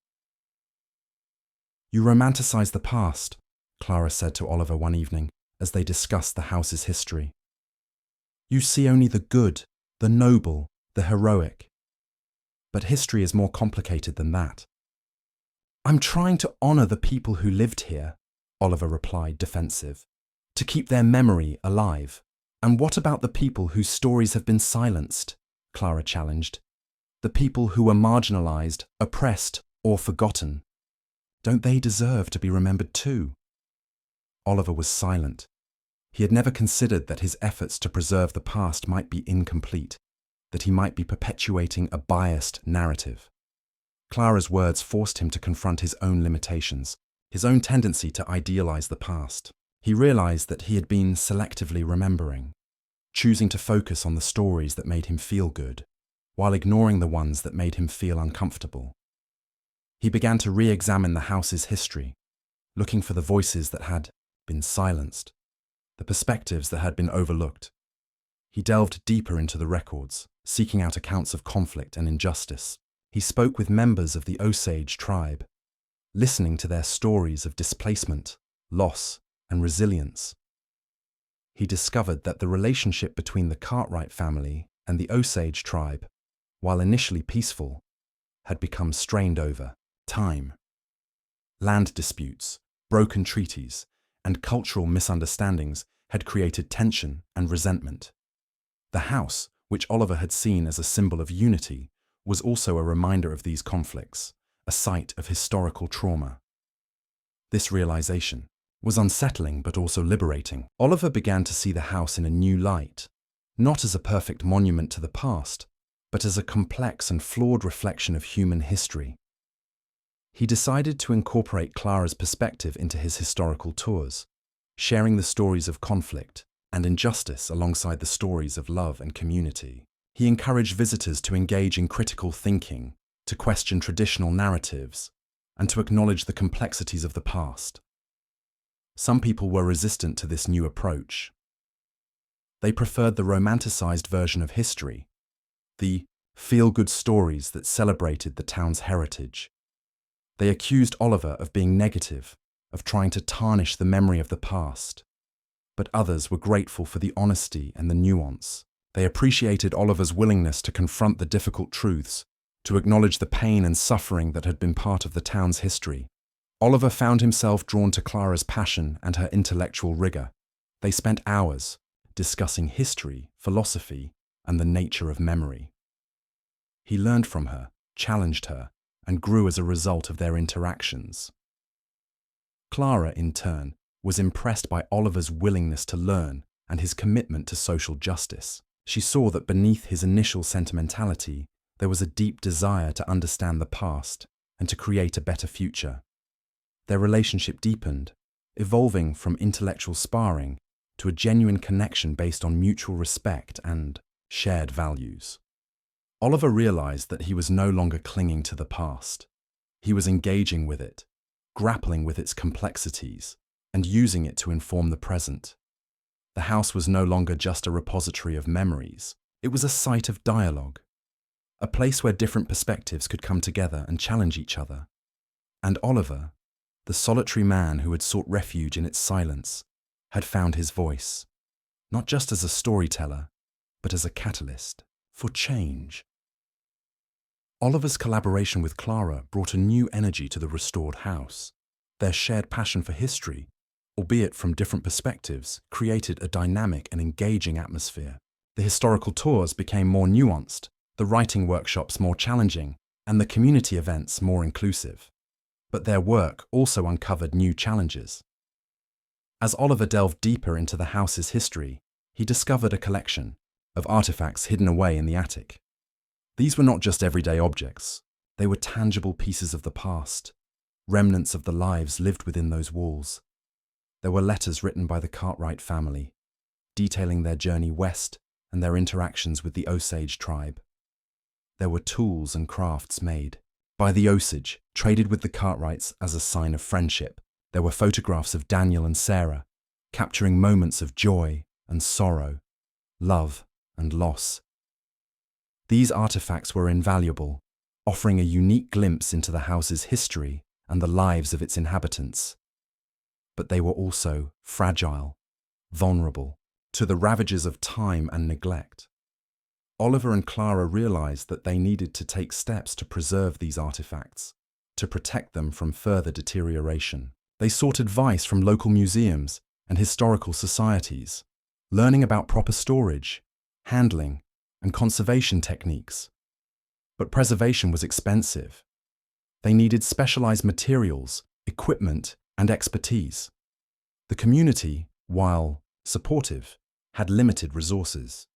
"You romanticize the past," Clara said to Oliver one evening as they discussed the house's history. "You see only the good, the noble, the heroic. But history is more complicated than that." "I'm trying to honor the people who lived here," Oliver replied, defensive, "to keep their memory alive." "And what about the people whose stories have been silenced?" Clara challenged. "The people who were marginalized, oppressed, or forgotten. Don't they deserve to be remembered too?" Oliver was silent. He had never considered that his efforts to preserve the past might be incomplete, that he might be perpetuating a biased narrative. Clara's words forced him to confront his own limitations, his own tendency to idealize the past. He realized that he had been selectively remembering, choosing to focus on the stories that made him feel good, while ignoring the ones that made him feel uncomfortable. He began to re-examine the house's history, looking for the voices that had been silenced, the perspectives that had been overlooked. He delved deeper into the records, seeking out accounts of conflict and injustice. He spoke with members of the Osage tribe, listening to their stories of displacement, loss, and resilience. He discovered that the relationship between the Cartwright family and the Osage tribe, while initially peaceful, had become strained over time. Land disputes, broken treaties, and cultural misunderstandings had created tension and resentment. The house, which Oliver had seen as a symbol of unity, was also a reminder of these conflicts, a site of historical trauma. This realization was unsettling but also liberating. Oliver began to see the house in a new light, not as a perfect monument to the past, but as a complex and flawed reflection of human history. He decided to incorporate Clara's perspective into his historical tours, sharing the stories of conflict and injustice alongside the stories of love and community. He encouraged visitors to engage in critical thinking, to question traditional narratives, and to acknowledge the complexities of the past. Some people were resistant to this new approach. They preferred the romanticized version of history, the feel-good stories that celebrated the town's heritage. They accused Oliver of being negative, of trying to tarnish the memory of the past. But others were grateful for the honesty and the nuance. They appreciated Oliver's willingness to confront the difficult truths, to acknowledge the pain and suffering that had been part of the town's history. Oliver found himself drawn to Clara's passion and her intellectual rigor. They spent hours discussing history, philosophy, and the nature of memory. He learned from her, challenged her, and grew as a result of their interactions. Clara, in turn, was impressed by Oliver's willingness to learn and his commitment to social justice. She saw that beneath his initial sentimentality, there was a deep desire to understand the past and to create a better future. Their relationship deepened, evolving from intellectual sparring to a genuine connection based on mutual respect and shared values. Oliver realized that he was no longer clinging to the past. He was engaging with it, grappling with its complexities, and using it to inform the present. The house was no longer just a repository of memories. It was a site of dialogue, a place where different perspectives could come together and challenge each other. And Oliver, the solitary man who had sought refuge in its silence, had found his voice, not just as a storyteller, but as a catalyst for change. Oliver's collaboration with Clara brought a new energy to the restored house. Their shared passion for history, albeit from different perspectives, created a dynamic and engaging atmosphere. The historical tours became more nuanced, the writing workshops more challenging, and the community events more inclusive. But their work also uncovered new challenges. As Oliver delved deeper into the house's history, he discovered a collection of artifacts hidden away in the attic. These were not just everyday objects. They were tangible pieces of the past, remnants of the lives lived within those walls. There were letters written by the Cartwright family, detailing their journey west and their interactions with the Osage tribe. There were tools and crafts made by the Osage, traded with the Cartwrights as a sign of friendship. There were photographs of Daniel and Sarah, capturing moments of joy and sorrow, love and loss. These artifacts were invaluable, offering a unique glimpse into the house's history and the lives of its inhabitants. But they were also fragile, vulnerable to the ravages of time and neglect. Oliver and Clara realized that they needed to take steps to preserve these artifacts, to protect them from further deterioration. They sought advice from local museums and historical societies, learning about proper storage, handling, and conservation techniques. But preservation was expensive. They needed specialized materials, equipment, and expertise. The community, while supportive, had limited resources.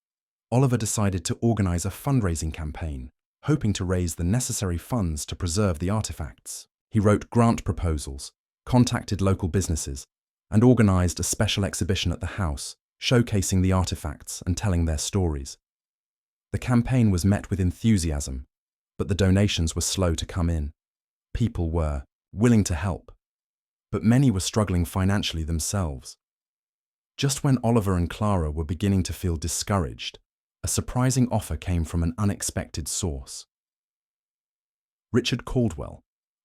Oliver decided to organize a fundraising campaign, hoping to raise the necessary funds to preserve the artifacts. He wrote grant proposals, contacted local businesses, and organized a special exhibition at the house, showcasing the artifacts and telling their stories. The campaign was met with enthusiasm, but the donations were slow to come in. People were willing to help, but many were struggling financially themselves. Just when Oliver and Clara were beginning to feel discouraged, a surprising offer came from an unexpected source. Richard Caldwell,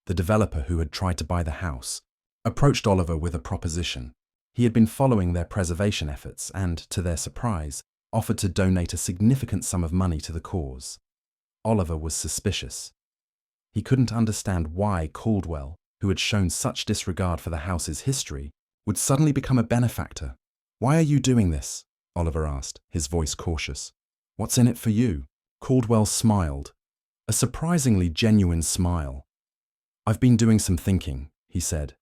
the developer who had tried to buy the house, approached Oliver with a proposition. He had been following their preservation efforts and, to their surprise, offered to donate a significant sum of money to the cause. Oliver was suspicious. He couldn't understand why Caldwell, who had shown such disregard for the house's history, would suddenly become a benefactor. "Why are you doing this?" Oliver asked, his voice cautious. "What's in it for you?" Caldwell smiled, a surprisingly genuine smile. "I've been doing some thinking," he said,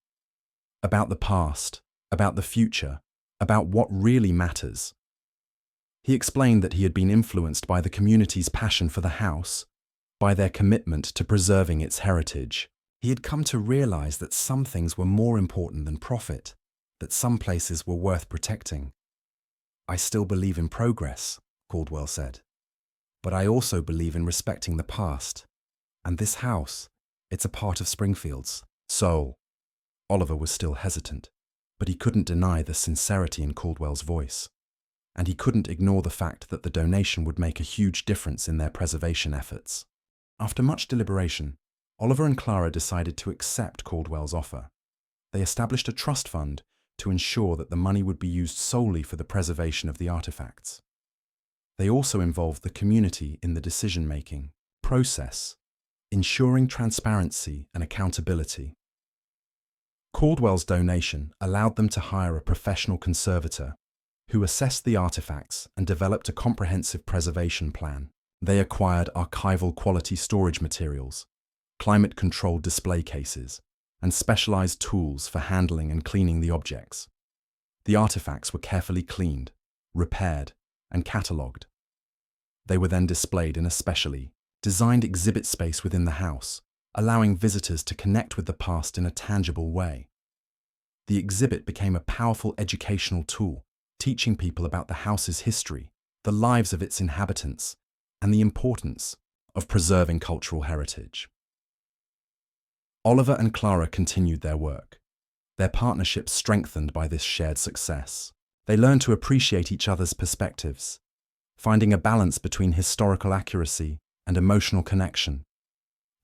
"about the past, about the future, about what really matters." He explained that he had been influenced by the community's passion for the house, by their commitment to preserving its heritage. He had come to realize that some things were more important than profit, that some places were worth protecting. "I still believe in progress," Caldwell said, "but I also believe in respecting the past. And this house, it's a part of Springfield's soul." Oliver was still hesitant, but he couldn't deny the sincerity in Caldwell's voice. And he couldn't ignore the fact that the donation would make a huge difference in their preservation efforts. After much deliberation, Oliver and Clara decided to accept Caldwell's offer. They established a trust fund to ensure that the money would be used solely for the preservation of the artifacts. They also involved the community in the decision-making process, ensuring transparency and accountability. Caldwell's donation allowed them to hire a professional conservator who assessed the artifacts and developed a comprehensive preservation plan. They acquired archival quality storage materials, climate-controlled display cases, and specialized tools for handling and cleaning the objects. The artifacts were carefully cleaned, repaired, and catalogued. They were then displayed in a specially designed exhibit space within the house, allowing visitors to connect with the past in a tangible way. The exhibit became a powerful educational tool, teaching people about the house's history, the lives of its inhabitants, and the importance of preserving cultural heritage. Oliver and Clara continued their work, their partnership strengthened by this shared success. They learned to appreciate each other's perspectives, finding a balance between historical accuracy and emotional connection.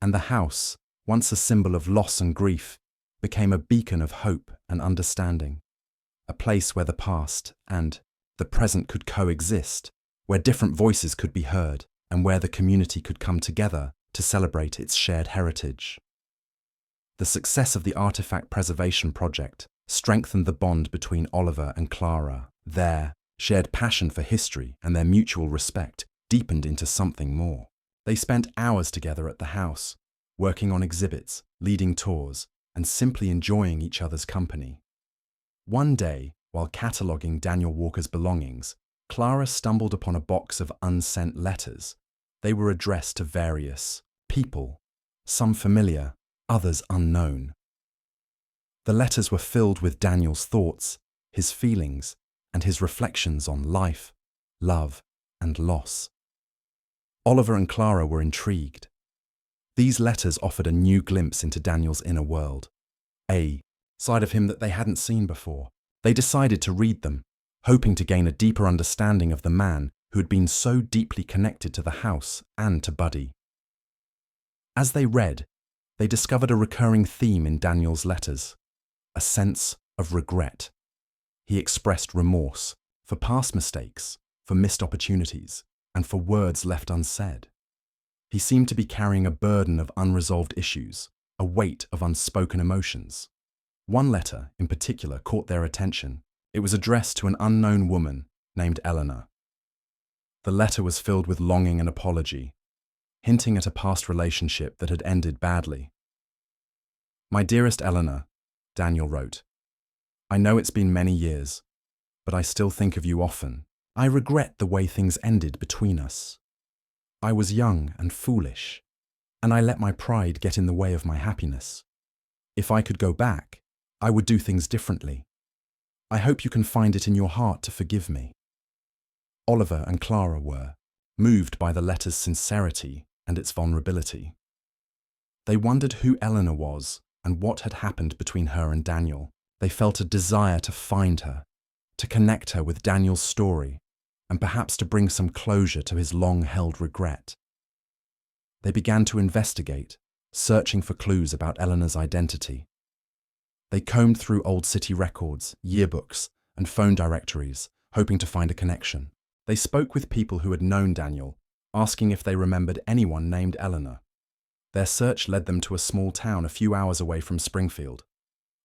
And the house, once a symbol of loss and grief, became a beacon of hope and understanding, a place where the past and the present could coexist, where different voices could be heard, and where the community could come together to celebrate its shared heritage. The success of the artifact preservation project strengthened the bond between Oliver and Clara. Their shared passion for history and their mutual respect deepened into something more. They spent hours together at the house, working on exhibits, leading tours, and simply enjoying each other's company. One day, while cataloguing Daniel Walker's belongings, Clara stumbled upon a box of unsent letters. They were addressed to various people, some familiar, others unknown. The letters were filled with Daniel's thoughts, his feelings, and his reflections on life, love, and loss. Oliver and Clara were intrigued. These letters offered a new glimpse into Daniel's inner world, a side of him that they hadn't seen before. They decided to read them, hoping to gain a deeper understanding of the man who had been so deeply connected to the house and to Buddy. As they read, they discovered a recurring theme in Daniel's letters, a sense of regret. He expressed remorse for past mistakes, for missed opportunities, and for words left unsaid. He seemed to be carrying a burden of unresolved issues, a weight of unspoken emotions. One letter, in particular, caught their attention. It was addressed to an unknown woman named Eleanor. The letter was filled with longing and apology, hinting at a past relationship that had ended badly. "My dearest Eleanor," Daniel wrote, "I know it's been many years, but I still think of you often. I regret the way things ended between us. I was young and foolish, and I let my pride get in the way of my happiness. If I could go back, I would do things differently. I hope you can find it in your heart to forgive me." Oliver and Clara were moved by the letter's sincerity and its vulnerability. They wondered who Eleanor was and what had happened between her and Daniel. They felt a desire to find her, to connect her with Daniel's story, and perhaps to bring some closure to his long-held regret. They began to investigate, searching for clues about Eleanor's identity. They combed through old city records, yearbooks, and phone directories, hoping to find a connection. They spoke with people who had known Daniel, asking if they remembered anyone named Eleanor. Their search led them to a small town a few hours away from Springfield.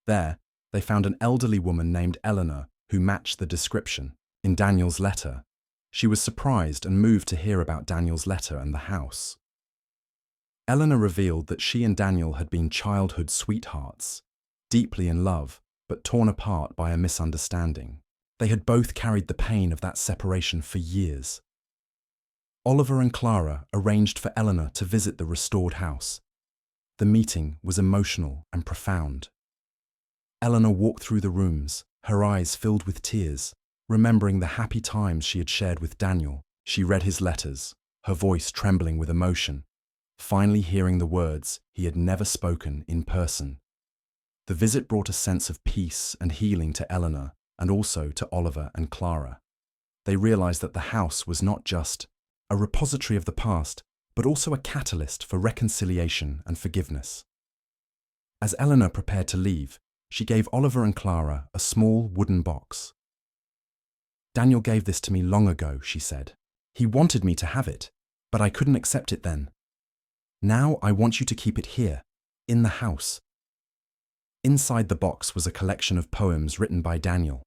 There, they found an elderly woman named Eleanor who matched the description. In Daniel's letter, she was surprised and moved to hear about Daniel's letter and the house. Eleanor revealed that she and Daniel had been childhood sweethearts, deeply in love, but torn apart by a misunderstanding. They had both carried the pain of that separation for years. Oliver and Clara arranged for Eleanor to visit the restored house. The meeting was emotional and profound. Eleanor walked through the rooms, her eyes filled with tears, remembering the happy times she had shared with Daniel. She read his letters, her voice trembling with emotion, finally hearing the words he had never spoken in person. The visit brought a sense of peace and healing to Eleanor and also to Oliver and Clara. They realized that the house was not just a repository of the past, but also a catalyst for reconciliation and forgiveness. As Eleanor prepared to leave, she gave Oliver and Clara a small wooden box. "Daniel gave this to me long ago," she said. "He wanted me to have it, but I couldn't accept it then. Now I want you to keep it here, in the house." Inside the box was a collection of poems written by Daniel.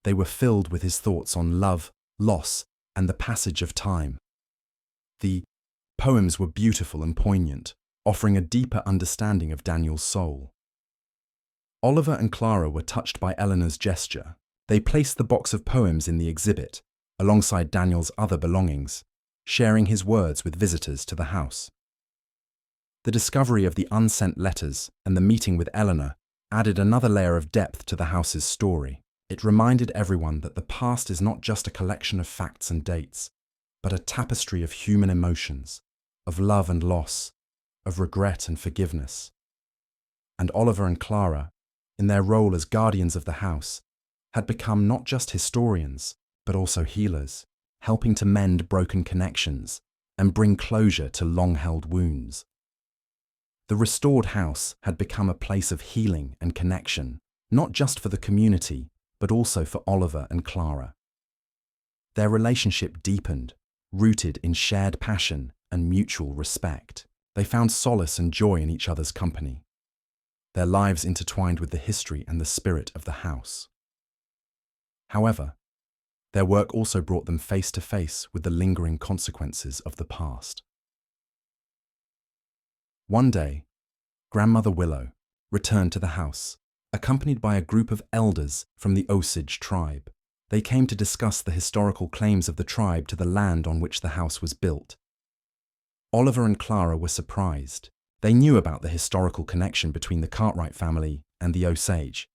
They were filled with his thoughts on love, loss, and the passage of time. The poems were beautiful and poignant, offering a deeper understanding of Daniel's soul. Oliver and Clara were touched by Eleanor's gesture. They placed the box of poems in the exhibit, alongside Daniel's other belongings, sharing his words with visitors to the house. The discovery of the unsent letters and the meeting with Eleanor added another layer of depth to the house's story. It reminded everyone that the past is not just a collection of facts and dates, but a tapestry of human emotions, of love and loss, of regret and forgiveness. And Oliver and Clara, in their role as guardians of the house, had become not just historians, but also healers, helping to mend broken connections and bring closure to long-held wounds. The restored house had become a place of healing and connection, not just for the community, but also for Oliver and Clara. Their relationship deepened, rooted in shared passion and mutual respect. They found solace and joy in each other's company. Their lives intertwined with the history and the spirit of the house. However, their work also brought them face to face with the lingering consequences of the past. One day, Grandmother Willow returned to the house, accompanied by a group of elders from the Osage tribe. They came to discuss the historical claims of the tribe to the land on which the house was built. Oliver and Clara were surprised. They knew about the historical connection between the Cartwright family and the Osage,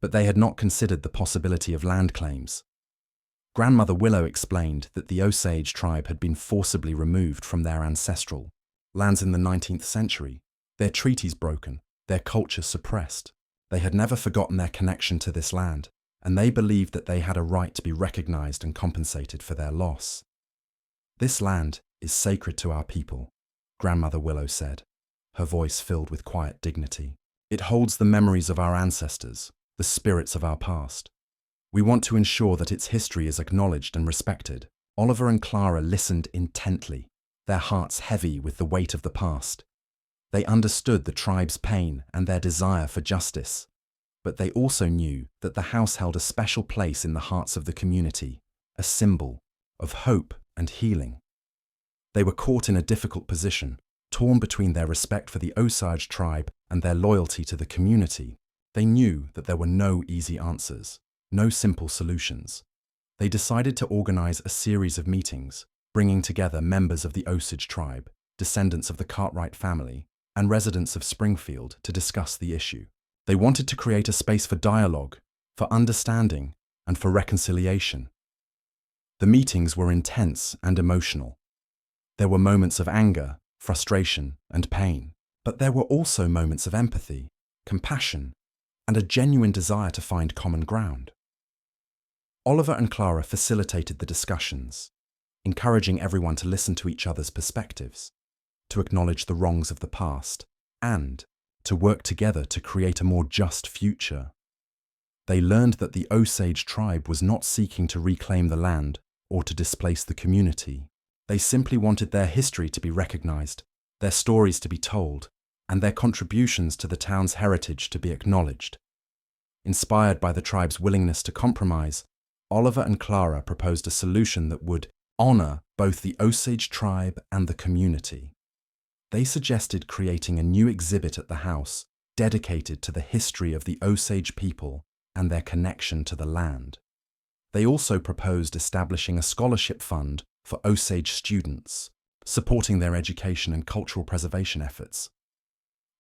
but they had not considered the possibility of land claims. Grandmother Willow explained that the Osage tribe had been forcibly removed from their ancestral lands in the 19th century, their treaties broken, their culture suppressed. They had never forgotten their connection to this land, and they believed that they had a right to be recognized and compensated for their loss. "This land is sacred to our people," Grandmother Willow said, her voice filled with quiet dignity. "It holds the memories of our ancestors, the spirits of our past. We want to ensure that its history is acknowledged and respected." Oliver and Clara listened intently, their hearts heavy with the weight of the past. They understood the tribe's pain and their desire for justice, but they also knew that the house held a special place in the hearts of the community, a symbol of hope and healing. They were caught in a difficult position, torn between their respect for the Osage tribe and their loyalty to the community. They knew that there were no easy answers, no simple solutions. They decided to organize a series of meetings, bringing together members of the Osage tribe, descendants of the Cartwright family, and residents of Springfield to discuss the issue. They wanted to create a space for dialogue, for understanding, and for reconciliation. The meetings were intense and emotional. There were moments of anger, frustration, and pain, but there were also moments of empathy, compassion, and a genuine desire to find common ground. Oliver and Clara facilitated the discussions, encouraging everyone to listen to each other's perspectives, to acknowledge the wrongs of the past, and to work together to create a more just future. They learned that the Osage tribe was not seeking to reclaim the land or to displace the community. They simply wanted their history to be recognized, their stories to be told, and their contributions to the town's heritage to be acknowledged. Inspired by the tribe's willingness to compromise, Oliver and Clara proposed a solution that would honor both the Osage tribe and the community. They suggested creating a new exhibit at the house dedicated to the history of the Osage people and their connection to the land. They also proposed establishing a scholarship fund for Osage students, supporting their education and cultural preservation efforts.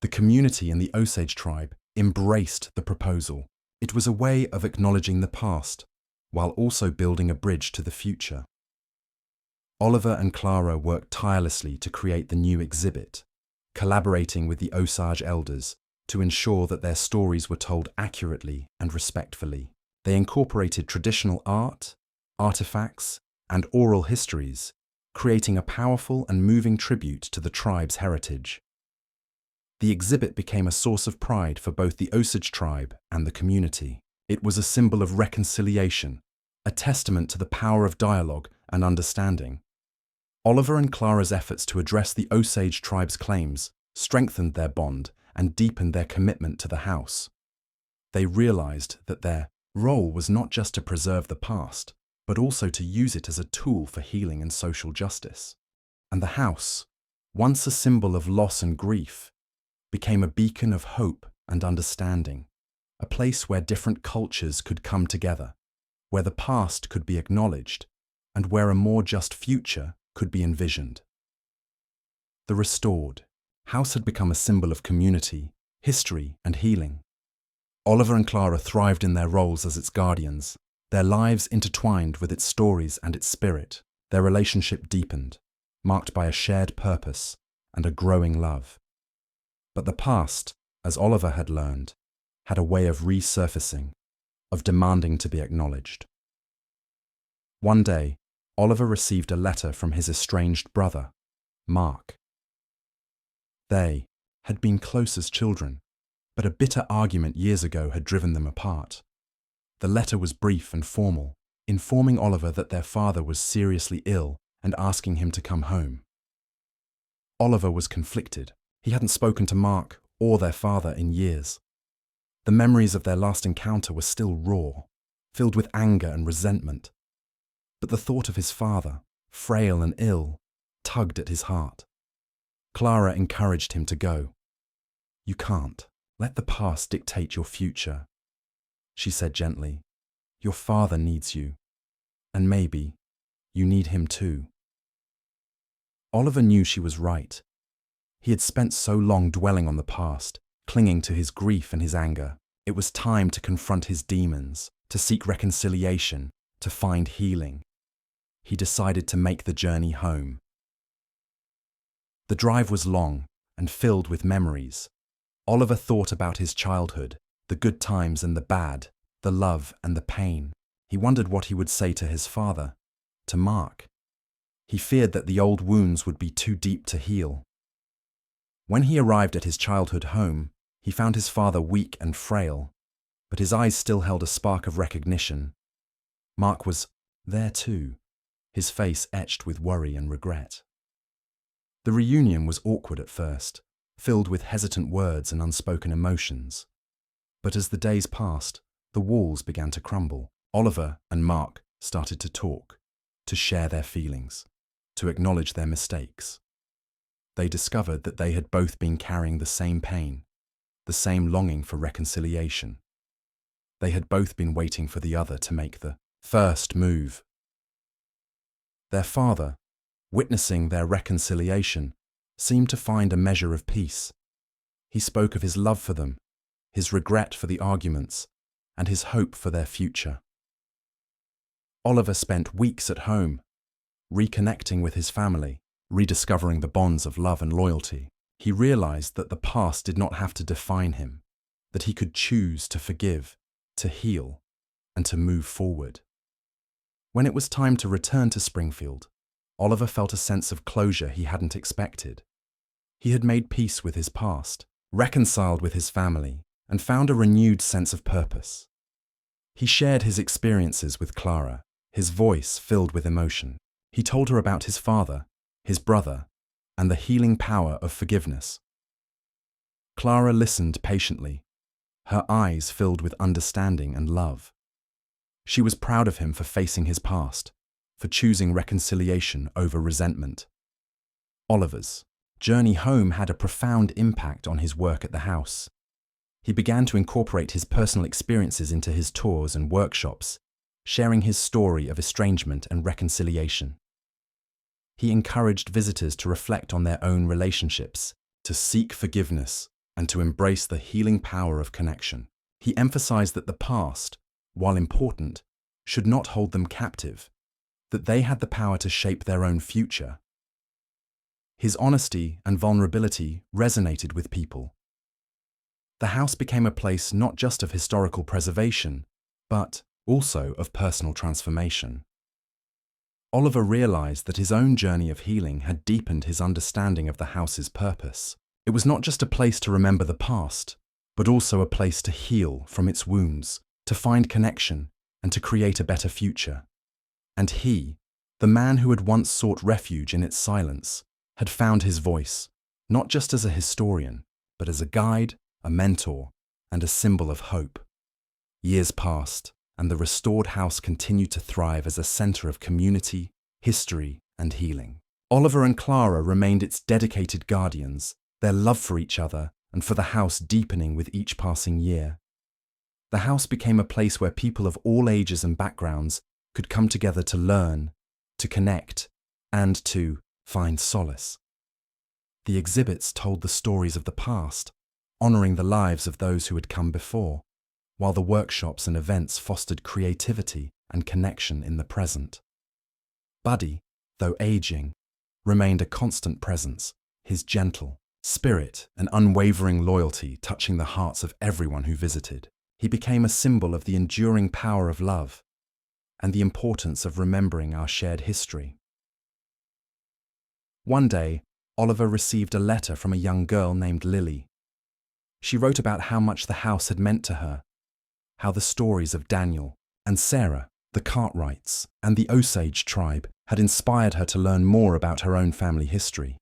The community and the Osage tribe embraced the proposal. It was a way of acknowledging the past, while also building a bridge to the future. Oliver and Clara worked tirelessly to create the new exhibit, collaborating with the Osage elders to ensure that their stories were told accurately and respectfully. They incorporated traditional art, artifacts, and oral histories, creating a powerful and moving tribute to the tribe's heritage. The exhibit became a source of pride for both the Osage tribe and the community. It was a symbol of reconciliation, a testament to the power of dialogue and understanding. Oliver and Clara's efforts to address the Osage tribe's claims strengthened their bond and deepened their commitment to the house. They realized that their role was not just to preserve the past, but also to use it as a tool for healing and social justice. And the house, once a symbol of loss and grief, became a beacon of hope and understanding, a place where different cultures could come together, where the past could be acknowledged, and where a more just future could be envisioned. The restored house had become a symbol of community, history, and healing. Oliver and Clara thrived in their roles as its guardians, their lives intertwined with its stories and its spirit. Their relationship deepened, marked by a shared purpose and a growing love. But the past, as Oliver had learned, had a way of resurfacing, of demanding to be acknowledged. One day, Oliver received a letter from his estranged brother, Mark. They had been close as children, but a bitter argument years ago had driven them apart. The letter was brief and formal, informing Oliver that their father was seriously ill and asking him to come home. Oliver was conflicted. He hadn't spoken to Mark or their father in years. The memories of their last encounter were still raw, filled with anger and resentment. But the thought of his father, frail and ill, tugged at his heart. Clara encouraged him to go. "You can't. Let the past dictate your future," she said gently. "Your father needs you, and maybe you need him too." Oliver knew she was right. He had spent so long dwelling on the past, clinging to his grief and his anger. It was time to confront his demons, to seek reconciliation, to find healing. He decided to make the journey home. The drive was long and filled with memories. Oliver thought about his childhood, the good times and the bad, the love and the pain. He wondered what he would say to his father, to Mark. He feared that the old wounds would be too deep to heal. When he arrived at his childhood home, he found his father weak and frail, but his eyes still held a spark of recognition. Mark was there too, his face etched with worry and regret. The reunion was awkward at first, filled with hesitant words and unspoken emotions. But as the days passed, the walls began to crumble. Oliver and Mark started to talk, to share their feelings, to acknowledge their mistakes. They discovered that they had both been carrying the same pain, the same longing for reconciliation. They had both been waiting for the other to make the first move. Their father, witnessing their reconciliation, seemed to find a measure of peace. He spoke of his love for them, his regret for the arguments, and his hope for their future. Oliver spent weeks at home, reconnecting with his family, rediscovering the bonds of love and loyalty. He realized that the past did not have to define him, that he could choose to forgive, to heal, and to move forward. When it was time to return to Springfield, Oliver felt a sense of closure he hadn't expected. He had made peace with his past, reconciled with his family, and found a renewed sense of purpose. He shared his experiences with Clara, his voice filled with emotion. He told her about his father, his brother, and the healing power of forgiveness. Clara listened patiently, her eyes filled with understanding and love. She was proud of him for facing his past, for choosing reconciliation over resentment. Oliver's journey home had a profound impact on his work at the house. He began to incorporate his personal experiences into his tours and workshops, sharing his story of estrangement and reconciliation. He encouraged visitors to reflect on their own relationships, to seek forgiveness, and to embrace the healing power of connection. He emphasized that the past, while important, should not hold them captive, that they had the power to shape their own future. His honesty and vulnerability resonated with people. The house became a place not just of historical preservation, but also of personal transformation. Oliver realized that his own journey of healing had deepened his understanding of the house's purpose. It was not just a place to remember the past, but also a place to heal from its wounds, to find connection, and to create a better future. And he, the man who had once sought refuge in its silence, had found his voice, not just as a historian, but as a guide, a mentor, and a symbol of hope. Years passed, and the restored house continued to thrive as a center of community, history, and healing. Oliver and Clara remained its dedicated guardians, their love for each other and for the house deepening with each passing year. The house became a place where people of all ages and backgrounds could come together to learn, to connect, and to find solace. The exhibits told the stories of the past, honoring the lives of those who had come before, while the workshops and events fostered creativity and connection in the present. Buddy, though aging, remained a constant presence, his gentle spirit and unwavering loyalty touching the hearts of everyone who visited. He became a symbol of the enduring power of love and the importance of remembering our shared history. One day, Oliver received a letter from a young girl named Lily. She wrote about how much the house had meant to her, how the stories of Daniel and Sarah, the Cartwrights, and the Osage tribe had inspired her to learn more about her own family history.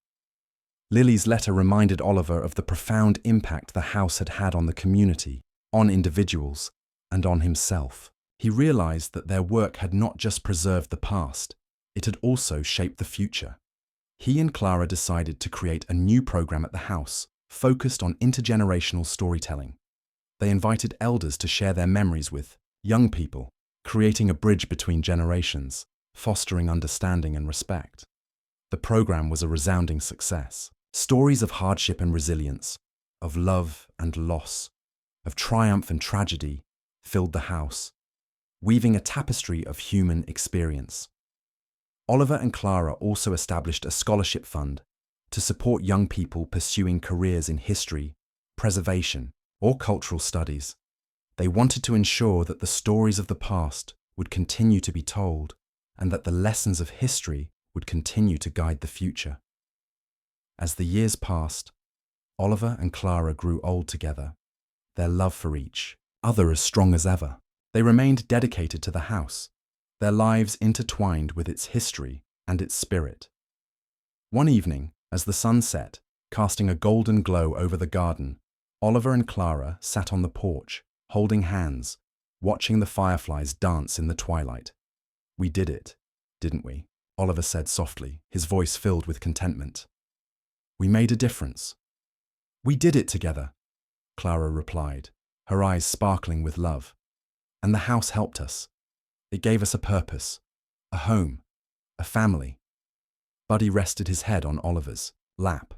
Lily's letter reminded Oliver of the profound impact the house had had on the community, on individuals, and on himself. He realized that their work had not just preserved the past, it had also shaped the future. He and Clara decided to create a new program at the house, focused on intergenerational storytelling. They invited elders to share their memories with young people, creating a bridge between generations, fostering understanding and respect. The program was a resounding success. Stories of hardship and resilience, of love and loss, of triumph and tragedy filled the house, weaving a tapestry of human experience. Oliver and Clara also established a scholarship fund to support young people pursuing careers in history, preservation, or cultural studies. They wanted to ensure that the stories of the past would continue to be told and that the lessons of history would continue to guide the future. As the years passed, Oliver and Clara grew old together, their love for each other as strong as ever. They remained dedicated to the house, their lives intertwined with its history and its spirit. One evening, as the sun set, casting a golden glow over the garden, Oliver and Clara sat on the porch, holding hands, watching the fireflies dance in the twilight. "We did it, didn't we?" Oliver said softly, his voice filled with contentment. "We made a difference." "We did it together," Clara replied, her eyes sparkling with love. "And the house helped us. It gave us a purpose, a home, a family." Buddy rested his head on Oliver's lap,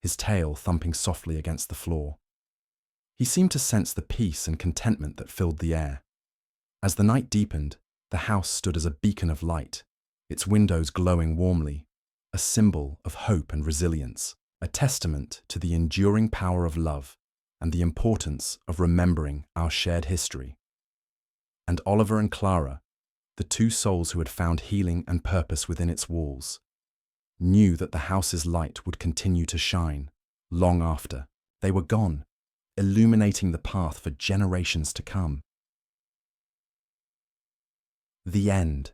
his tail thumping softly against the floor. He seemed to sense the peace and contentment that filled the air. As the night deepened, the house stood as a beacon of light, its windows glowing warmly, a symbol of hope and resilience, a testament to the enduring power of love and the importance of remembering our shared history. And Oliver and Clara, the two souls who had found healing and purpose within its walls, knew that the house's light would continue to shine long after they were gone, illuminating the path for generations to come. The end.